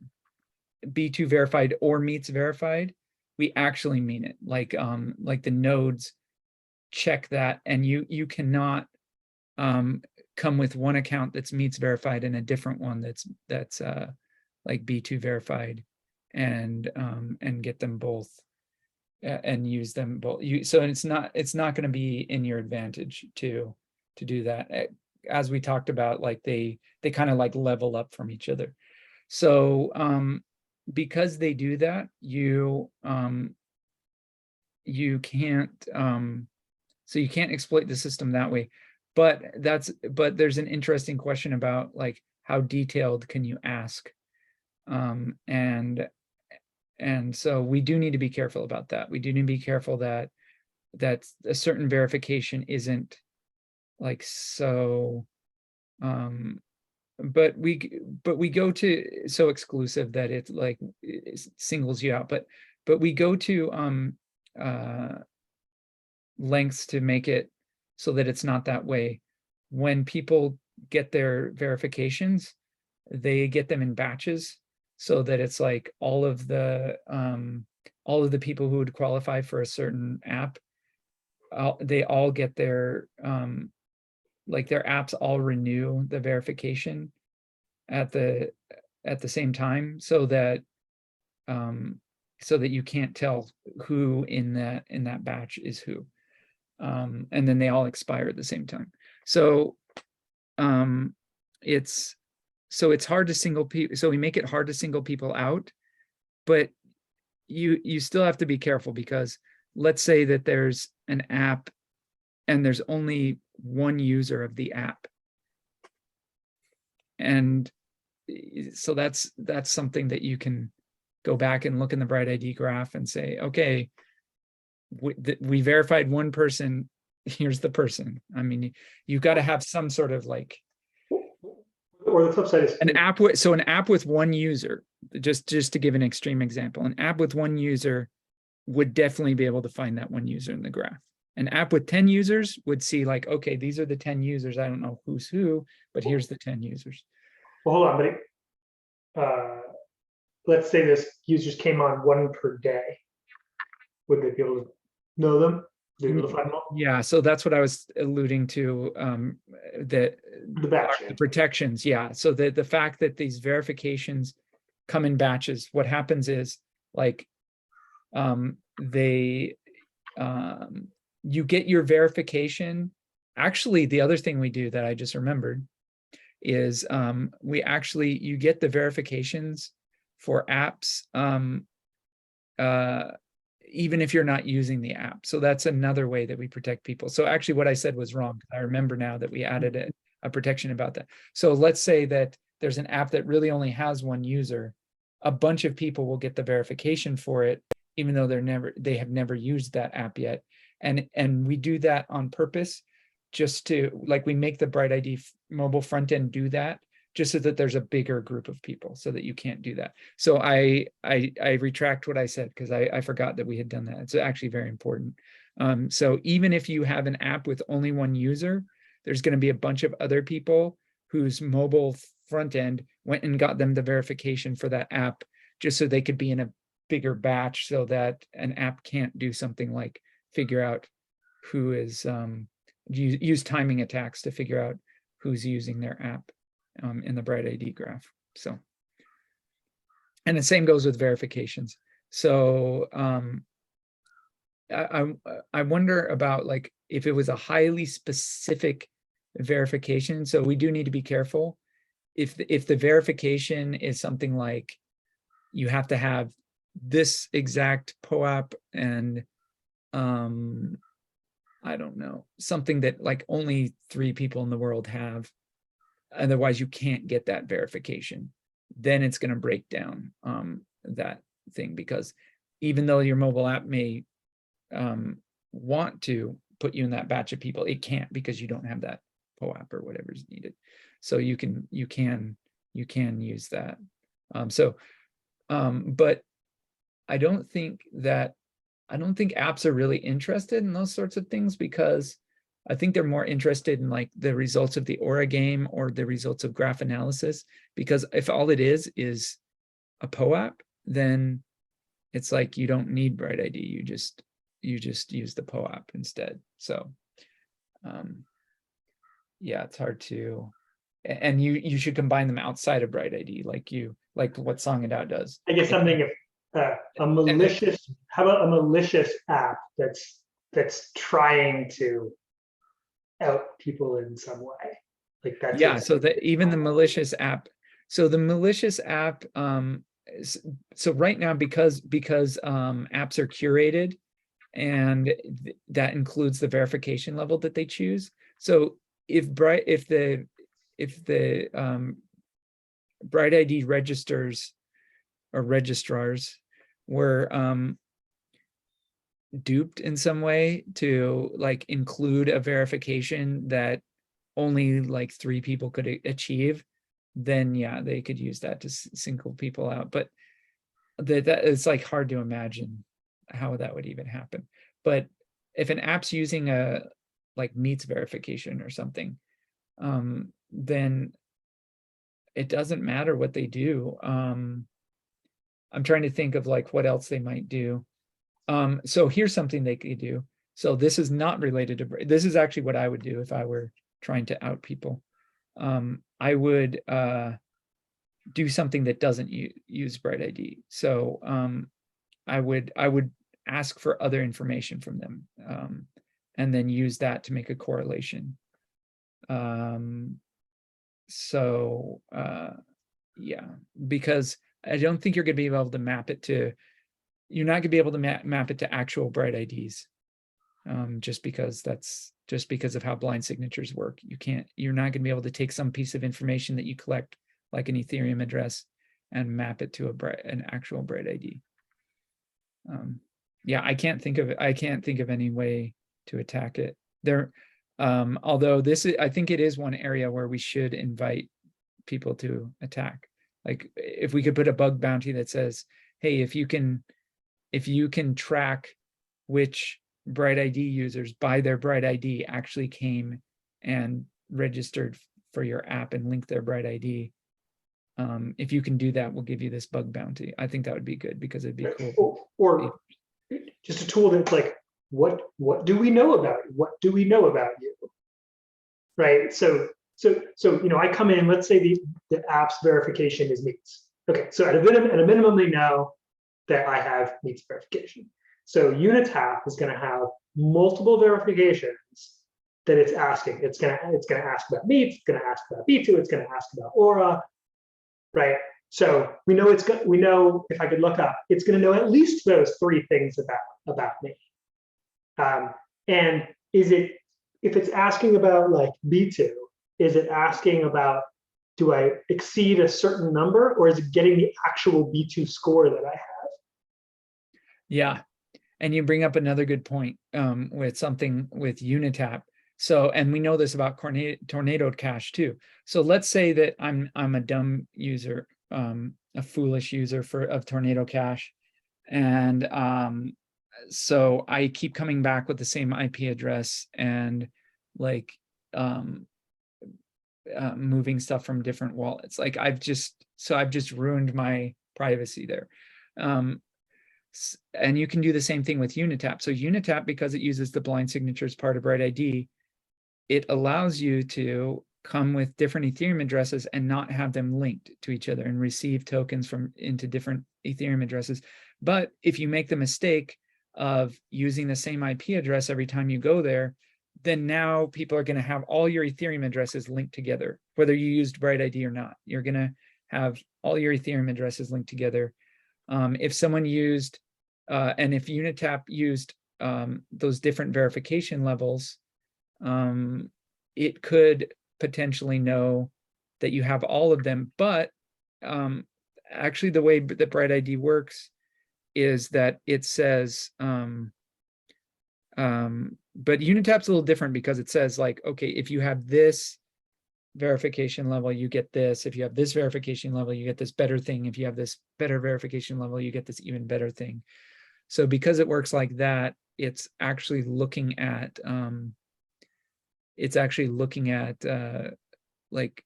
B2 verified or meets verified, we actually mean it. Like the nodes check that, and you cannot come with one account that's meets verified and a different one that's like B2 verified and get them both and use them both. So it's not going to be in your advantage to do that. As we talked about, like they kind of like level up from each other. So because they do that, you can't so you can't exploit the system that way. But there's an interesting question about like how detailed can you ask, and so we do need to be careful about that. We do need to be careful that a certain verification isn't like so but we go to so exclusive that it like it singles you out, but we go to lengths to make it so that it's not that way. When people get their verifications, they get them in batches, so that it's like all of the people who would qualify for a certain app, they all get their like their apps all renew the verification at the same time, so that you can't tell who in that batch is who, and then they all expire at the same time. So so it's hard to single people. So we make it hard to single people out, but you still have to be careful, because let's say that there's an app and there's only one user of the app. And so that's something that you can go back and look in the BrightID graph and say, okay, we verified one person, here's the person. I mean, you've got to have some sort of like, Or the flip side is an app with one user, just to give an extreme example, an app with one user would definitely be able to find that one user in the graph. An app with 10 users would see like, okay, these are the 10 users. I don't know who's who, but here's the 10 users. well, hold on, but let's say this users came on one per day. Would they be able to know them? Be able to find them all? Yeah, so that's what I was alluding to, that The batch. the protections, yeah. So the fact that these verifications come in batches, what happens is like, you get your verification. Actually, the other thing we do that I just remembered is you get the verifications for apps, even if you're not using the app. So that's another way that we protect people. So actually what I said was wrong. I remember now that we added a protection about that. So let's say that there's an app that really only has one user. A bunch of people will get the verification for it, even though they have never used that app yet. And we do that on purpose, just to, like, we make the BrightID mobile front end do that, just so that there's a bigger group of people, so that you can't do that. So I retract what I said, because I forgot that we had done that. It's actually very important. So even if you have an app with only one user, there's going to be a bunch of other people whose mobile front end went and got them the verification for that app, just so they could be in a bigger batch, so that an app can't do something like figure out who is, use timing attacks to figure out who's using their app in the BrightID graph. So, and the same goes with verifications. So I wonder about, like, if it was a highly specific verification. So we do need to be careful. If the verification is something like you have to have this exact POAP and I don't know, something that like only 3 people in the world have, otherwise you can't get that verification, then it's going to break down that thing, because even though your mobile app may want to put you in that batch of people, it can't, because you don't have that POAP or whatever is needed. So you can use that. But I don't think apps are really interested in those sorts of things, because I think they're more interested in like the results of the Aura game or the results of graph analysis, because if all it is a POAP, then it's like you don't need BrightID. You just use the POAP instead. So yeah, it's hard to, and you should combine them outside of BrightID, like what Song It Out does. I guess something if a malicious, how about a malicious app that's trying to out people in some way, like that's, yeah. So that even the malicious app, so the malicious app, so right now, because apps are curated, and that includes the verification level that they choose. So if the BrightID registers or registrars were duped in some way to like include a verification that only like 3 people could achieve, then yeah, they could use that to single people out. But that it's like hard to imagine how that would even happen. But if an app's using a like meets verification or something, then it doesn't matter what they do. I'm trying to think of like what else they might do. So here's something they could do. So this is not related to, this is actually what I would do if I were trying to out people. I would do something that doesn't use BrightID. So I would ask for other information from them, and then use that to make a correlation. So yeah, because I don't think you're going to be able to map it to, you're not going to be able to map it to actual BrightIDs. Just because of how blind signatures work. You're not going to be able to take some piece of information that you collect, like an Ethereum address, and map it to an actual BrightID. Yeah, I can't think of any way to attack it there. Although I think it is one area where we should invite people to attack. Like if we could put a bug bounty that says, hey, if you can track which BrightID users by their BrightID actually came and registered for your app and linked their BrightID. If you can do that, we'll give you this bug bounty. I think that would be good because it'd be cool. Or just a tool that's like, what do we know about you? What do we know about you? Right. So I come in. Let's say the app's verification is meets. Okay. So at a minimum, they know that I have meets verification. So Unitap is going to have multiple verifications that it's asking. It's going to ask about meets. It's going to ask about B2. It's going to ask about Aura, right? So we know if I could look up, it's going to know at least those 3 things about me. And if it's asking about like B2, is it asking about, do I exceed a certain number, or is it getting the actual B2 score that I have? Yeah. And you bring up another good point with something with Unitap. So, and we know this about Tornado Cash too. So let's say that I'm a dumb user, a foolish user of Tornado Cash, and so I keep coming back with the same IP address and like moving stuff from different wallets. Like I've just ruined my privacy there. And you can do the same thing with Unitap. So Unitap, because it uses the blind signature as part of BrightID, it allows you to come with different Ethereum addresses and not have them linked to each other and receive tokens into different Ethereum addresses. But if you make the mistake of using the same IP address every time you go there, then now people are going to have all your Ethereum addresses linked together, whether you used BrightID or not. You're going to have all your Ethereum addresses linked together. If someone used, and if Unitap used those different verification levels, it could potentially know that you have all of them. But actually, the way that BrightID works is that it says, but Unitap's a little different because it says like, okay, if you have this verification level, you get this. If you have this verification level, you get this better thing. If you have this better verification level, you get this even better thing. So because it works like that, it's actually looking at like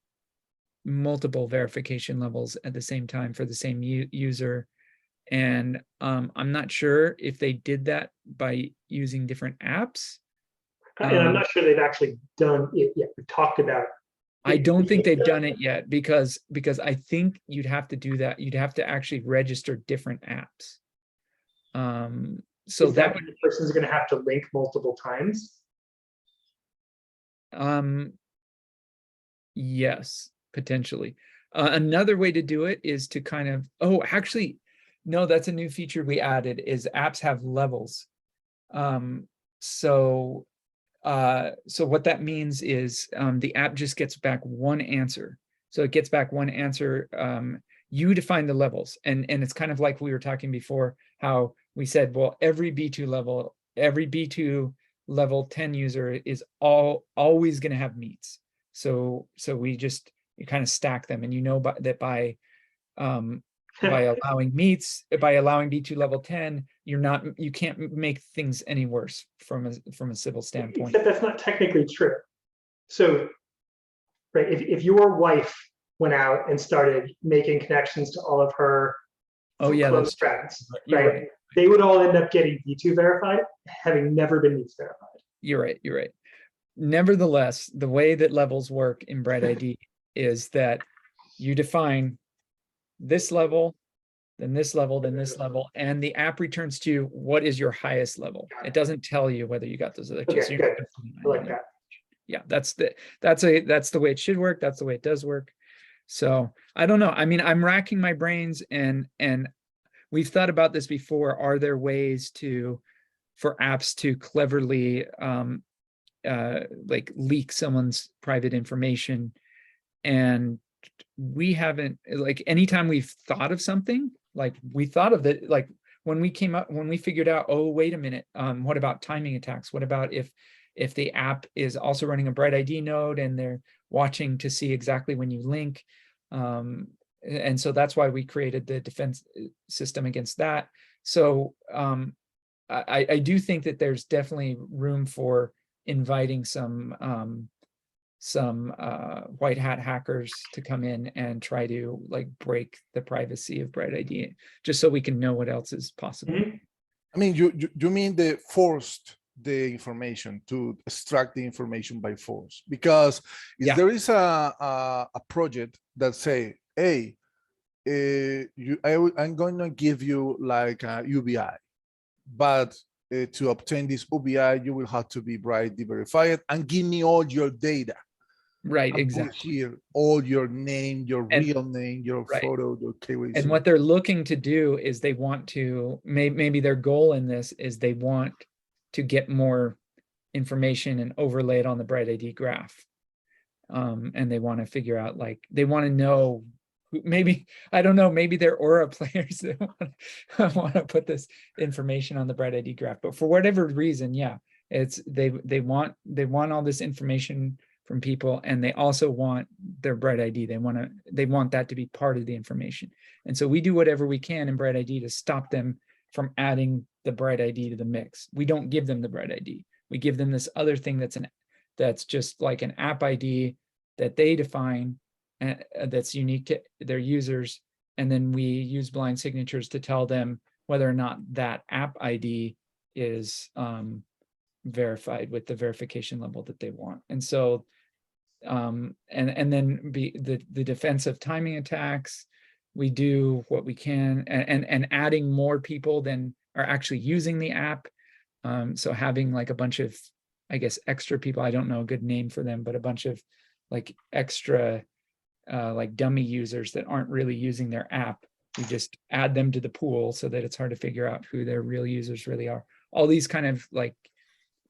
multiple verification levels at the same time for the same user. And I'm not sure if they did that by using different apps. And I'm not sure they've actually done it yet. We talked about. I don't think they've done it yet because I think you'd have to do that. You'd have to actually register different apps. So that the person's going to have to link multiple times. Yes, potentially. Another way to do it is to kind of, actually, no, that's a new feature we added is apps have levels. So what that means is the app just gets back one answer. So it gets back one answer. You define the levels, and it's kind of like we were talking before, how we said, well, every B2 level 10 user is always going to have meets. So you kind of stack them, and you know by allowing meets, by allowing B2 level 10, you can't make things any worse from a civil standpoint. Except that's not technically true. So, right, if your wife went out and started making connections to all of her close friends, right? They would all end up getting B2 verified, having never been meets verified. You're right. Nevertheless, the way that levels work in BrightID is that you define this level, then this level, then this level, and the app returns to you what is your highest level. It doesn't tell you whether you got those other two. Okay, good. I like that. Yeah, that's the way it should work. That's the way it does work. So I don't know. I mean, I'm racking my brains, and we've thought about this before. Are there ways for apps to cleverly like leak someone's private information? And we haven't, like, anytime we've thought of something, like we thought of it, like when we figured out, oh, wait a minute, what about timing attacks? What about if the app is also running a BrightID node and they're watching to see exactly when you link? And so that's why we created the defense system against that. So I do think that there's definitely room for inviting some white hat hackers to come in and try to like break the privacy of BrightID, just so we can know what else is possible. Mhm. I mean, you mean the forced the information to extract the information by force? Because if Yeah. there is a project that say, hey, I'm going to give you like a UBI, but to obtain this UBI, you will have to be BrightID verified and give me all your data. Right, And put exactly. here all your name, your And- real name, your right. photo, your KYC. And what they're looking to do is they want to, maybe their goal in this is they want to get more information and overlay it on the BrightID graph. And they want to figure out, like, they want to know, maybe, I don't know, maybe they're Aura players that want to put this information on the BrightID graph. But for whatever reason, yeah, it's they want all this information from people, and they also want their BrightID. They want that to be part of the information. And so we do whatever we can in BrightID to stop them from adding the BrightID to the mix. We don't give them the BrightID. We give them this other thing that's just like an app ID that they define, that's unique to their users. And then we use blind signatures to tell them whether or not that app ID is verified with the verification level that they want. And so and then the defense of timing attacks, we do what we can, and adding more people than are actually using the app. So having like a bunch of, I guess, extra people, I don't know a good name for them, but a bunch of like extra like dummy users that aren't really using their app. We just add them to the pool so that it's hard to figure out who their real users really are. All these kind of like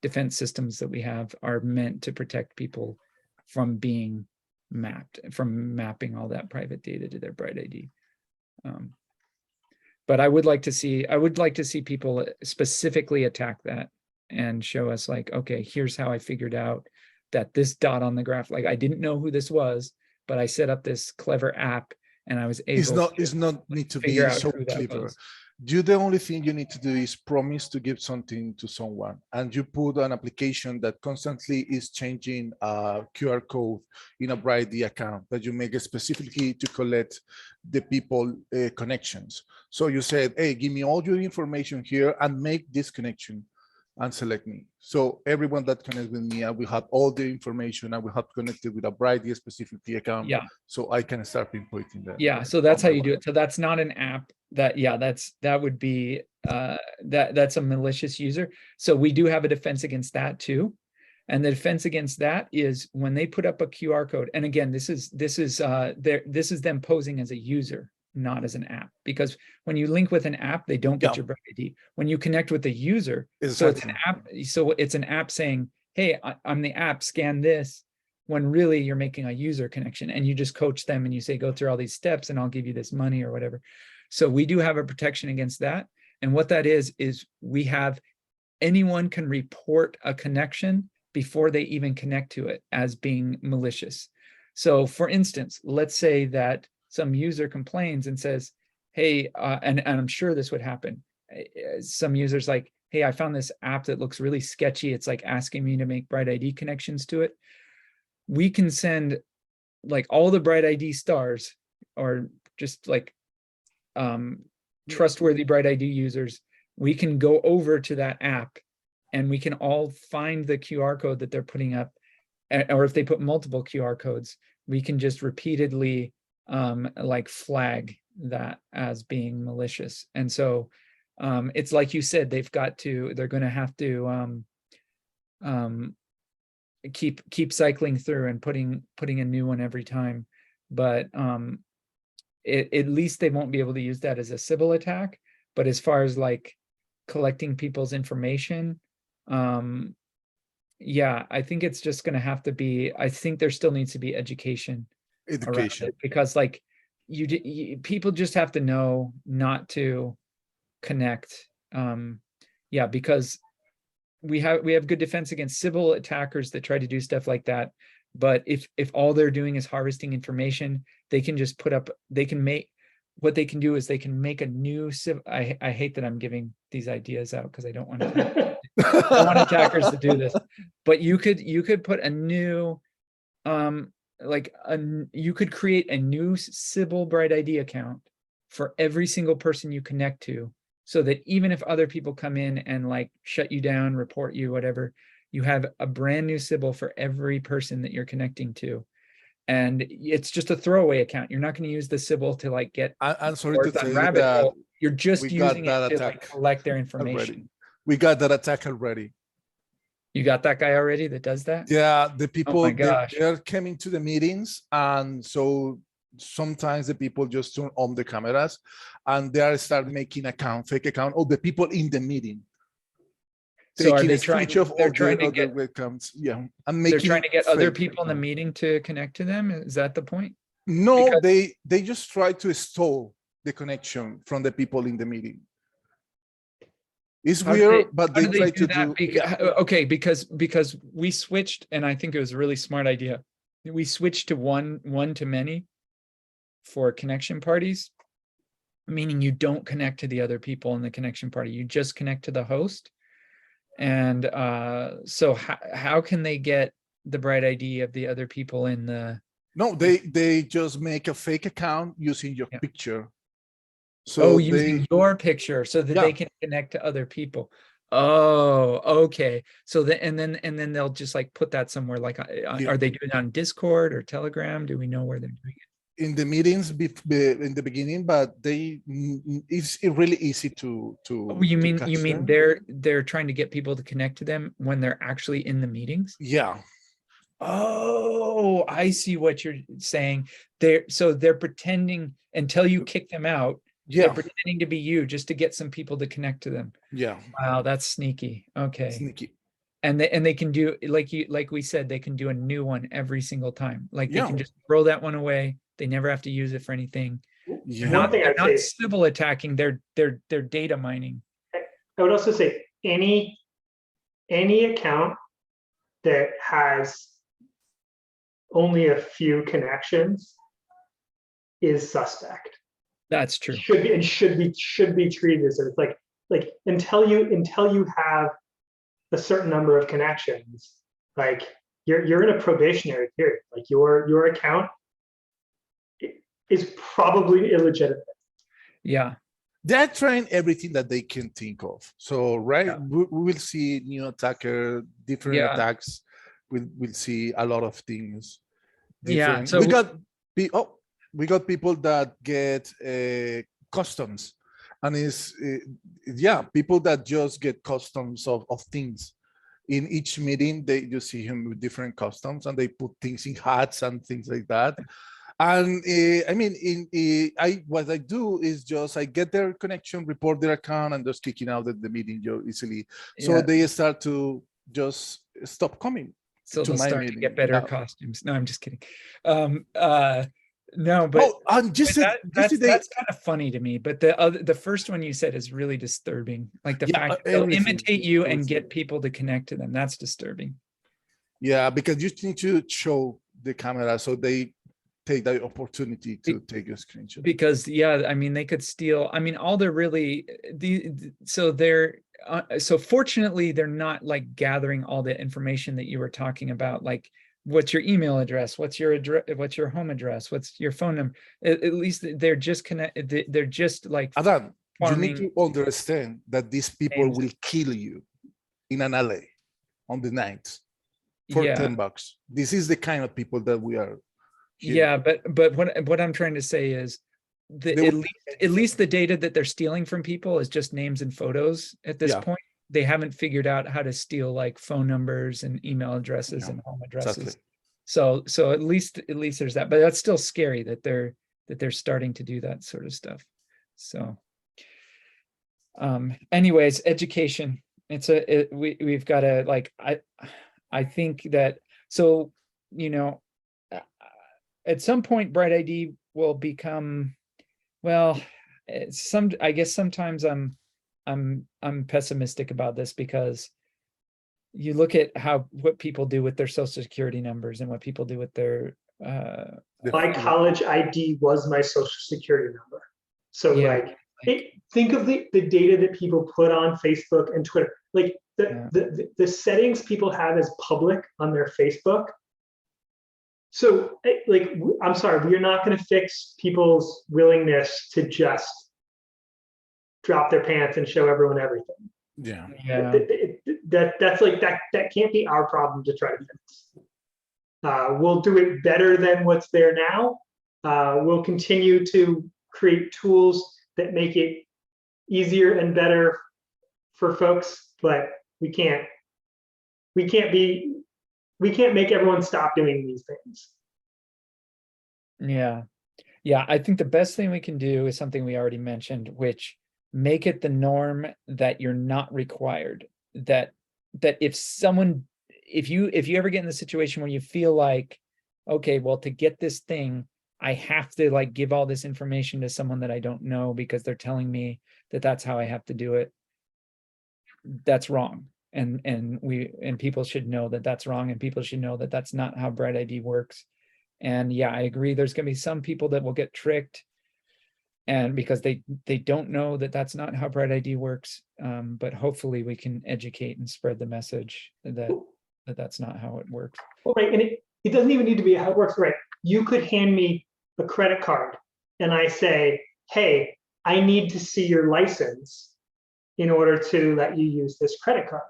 defense systems that we have are meant to protect people from being from mapping all that private data to their BrightID. But I would like to see people specifically attack that and show us, like, okay, here's how I figured out that this dot on the graph, like I didn't know who this was, but I set up this clever app and I was able it's not need to figure be out so who that clever. was. The only thing you need to do is promise to give something to someone, and you put an application that constantly is changing a QR code in a BrightID account that you make specifically to collect the people connections. So you said, hey, give me all your information here and make this connection and select me. So everyone that connects with me, I will have all the information. I will have connected with a BrightID specifically account. Yeah. So I can start pinpointing that. Yeah, so that's how you do it. So that's not an app that would be that's a malicious user. So we do have a defense against that too. And the defense against that is when they put up a QR code. And again, this is them posing as a user, not as an app. Because when you link with an app, they don't get your BrightID. When you connect with the user, so it's an app. So it's an app saying, "Hey, I'm the app. Scan this." When really you're making a user connection, and you just coach them and you say, go through all these steps and I'll give you this money or whatever. So we do have a protection against that. And what that is we have anyone can report a connection before they even connect to it as being malicious. So for instance, let's say that some user complains and says, hey, and I'm sure this would happen. Some users like, hey, I found this app that looks really sketchy. It's like asking me to make BrightID connections to it. We can send like all the BrightID stars, or just like trustworthy BrightID users. We can go over to that app and we can all find the QR code that they're putting up. Or if they put multiple QR codes, we can just repeatedly like flag that as being malicious. And so it's like you said, they're going to have to keep cycling through and putting a new one every time. But at least they won't be able to use that as a Sybil attack. But as far as like collecting people's information, yeah, I think it's just going to have to be, I think there still needs to be education around Education. it, because like people just have to know not to connect. Yeah, because we have good defense against Sybil attackers that try to do stuff like that. But if all they're doing is harvesting information, they can just what they can do is they can make a new I hate that I'm giving these ideas out because I don't want to I don't want attackers to do this, but you could put a new you could create a new Sybil BrightID account for every single person you connect to, so that even if other people come in and like shut you down, report you, whatever, you have a brand new Sybil for every person that you're connecting to. And it's just a throwaway account. You're not going to use the Sybil to like get I'm sorry to on tell you rabbit that hole. You're just we got using that it to like attack collect their already. information. We got that attack already. You got that guy already that does that? Yeah, the people, my gosh. they're coming to the meetings, and so sometimes the people just turn on the cameras and they start making fake account of the people in the meeting. So are Taking they a trying? screenshot of They're the trying to other get. webcams. Yeah, and They're making trying to get other fake people in the account. meeting to connect to them. Is that the point? No, because- they just try to stall the connection from the people in the meeting. It's How do weird, they- but how they do try do to that? do. Yeah. Okay, because we switched, and I think it was a really smart idea. We switched to one to many for connection parties, meaning you don't connect to the other people in the connection party. You just connect to the host. And so how can they get the BrightID of the other people in the? No, they just make a fake account using your Yeah. picture. So Using your picture so that Yeah. they can connect to other people. Oh, okay. So and then they'll just like put that somewhere. Like, Yeah. are they doing it on Discord or Telegram? Do we know where they're doing it? in the meetings in the beginning, but it's really easy to. Oh, you mean catch them. they're trying to get people to connect to them when they're actually in the meetings? Yeah. Oh, I see what you're saying. They're pretending until you kick them out. They're Yeah. pretending to be you just to get some people to connect to them. Yeah. Wow, that's sneaky. Okay. Sneaky. And they can do like we said, they can do a new one every single time. Like they Yeah. can just throw that one away. They never have to use it for anything. Yeah. One thing I'd Not say- Sybil attacking, they're data mining. I would also say any account that has only a few connections is suspect. That's true. Should be treated as it's like until you have a certain number of connections, like you're in a probationary period. Like your account is probably illegitimate. Yeah. They're trying everything that they can think of. So Yeah. we will see new attacker, different Yeah. attacks. We'll see a lot of things. Yeah, different. so we got people that get customs, and people that just get customs of things. In each meeting, you see him with different customs, and they put things in hats and things like that. And I mean, what I do is just I get their connection, report their account, and just kicking out the meeting easily. So Yeah. they start to just stop coming. So to they'll my start to meeting. get better Yeah. costumes. No, I'm just kidding. No, but and just that's kind of funny to me. But the first one you said is really disturbing. Like the fact that they'll everything, imitate you and everything. get people to connect to them. That's disturbing. Yeah, because you need to show the camera, so they take that opportunity to take a screenshot. Because I mean, they could steal. I mean, all they're really so fortunately they're not like gathering all the information that you were talking about, like what's your email address, what's your address, what's your home address, what's your phone number. At least they're just connected. They're just like Adam, you farming need to understand that these people names. will kill you in an alley on the night for Yeah. $10. This is the kind of people that we are. here. Yeah, but what I'm trying to say is They will- at least the data that they're stealing from people is just names and photos at this Yeah. point. they haven't figured out how to steal like phone numbers and email addresses Yeah, and home addresses. Exactly. So at least there's that, but that's still scary that they're starting to do that sort of stuff. So anyways, education. We've got to like, I think that, so, you know, at some point BrightID will become, well, I guess sometimes I'm pessimistic about this, because you look at what people do with their social security numbers and what people do with their My college ID was my social security number. So Yeah, think of the data that people put on Facebook and Twitter. Like the settings people have as public on their Facebook. So like, I'm sorry, we're not going to fix people's willingness to just drop their pants and show everyone everything. Yeah. That's like, that can't be our problem to try to fix. We'll do it better than what's there now. We'll continue to create tools that make it easier and better for folks, but we can't make everyone stop doing these things. Yeah, I think the best thing we can do is something we already mentioned, which make it the norm that you're not required. That if you ever get in the situation where you feel like, okay, well, to get this thing, I have to like give all this information to someone that I don't know because they're telling me that that's how I have to do it. That's wrong. And people should know that that's wrong, and people should know that that's not how BrightID works. And yeah, I agree. There's going to be some people that will get tricked, and because they don't know that that's not how BrightID works. But hopefully we can educate and spread the message that that's not how it works. Well, right, and it doesn't even need to be how it works. Right, you could hand me a credit card, and I say, "Hey, I need to see your license in order to let you use this credit card."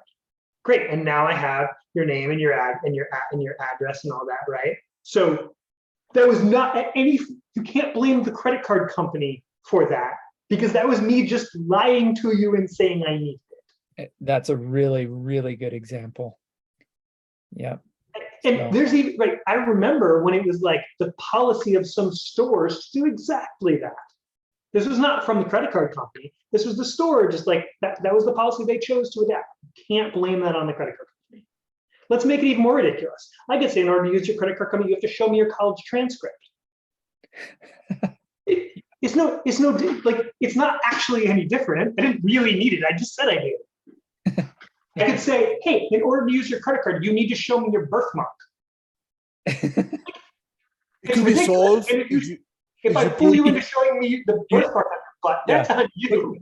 Great, and now I have your name and your address and all that, right? So that was not any. You can't blame the credit card company for that, because that was me just lying to you and saying I need it. That's a really, really good example. Yeah. And there's even, right, I remember when it was like the policy of some stores to do exactly that. This was not from the credit card company. This was the store, just like that was the policy they chose to adapt. You can't blame that on the credit card company. Let's make it even more ridiculous. I could say, in order to use your credit card company, you have to show me your college transcript. It's not actually any different. I didn't really need it. I just said I did. I could say, hey, in order to use your credit card, you need to show me your birthmark. It could be solved if I pull you into showing me the birthmark on your butt, that's on you.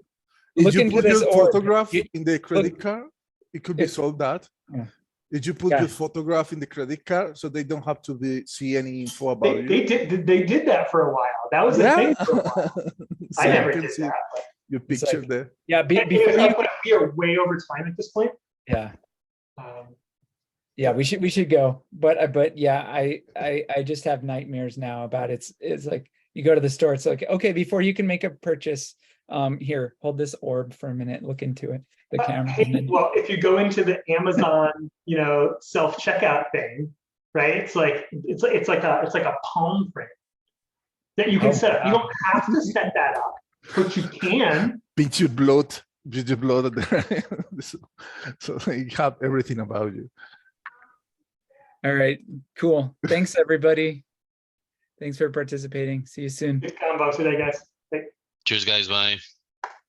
If you put your photograph in the credit card, it could be solved that. Yeah. Did you put your photograph in the credit card so they don't have to see any info about you? They did that for a while. That was a thing for a while. So I never did that. Your picture there. Yeah, we are way over time at this point. Yeah. Yeah, we should go. But yeah, I just have nightmares now about it's like you go to the store, it's like, okay, before you can make a purchase, here, hold this orb for a minute, look into it. The camera. Well, if you go into the Amazon, self-checkout thing, right? It's like a palm print that you can set up. You don't have to set that up, but you can. Beat your blood so you have everything about you. All right, cool. Thanks, everybody. Thanks for participating. See you soon. Good combo today, guys. Cheers, guys. Bye.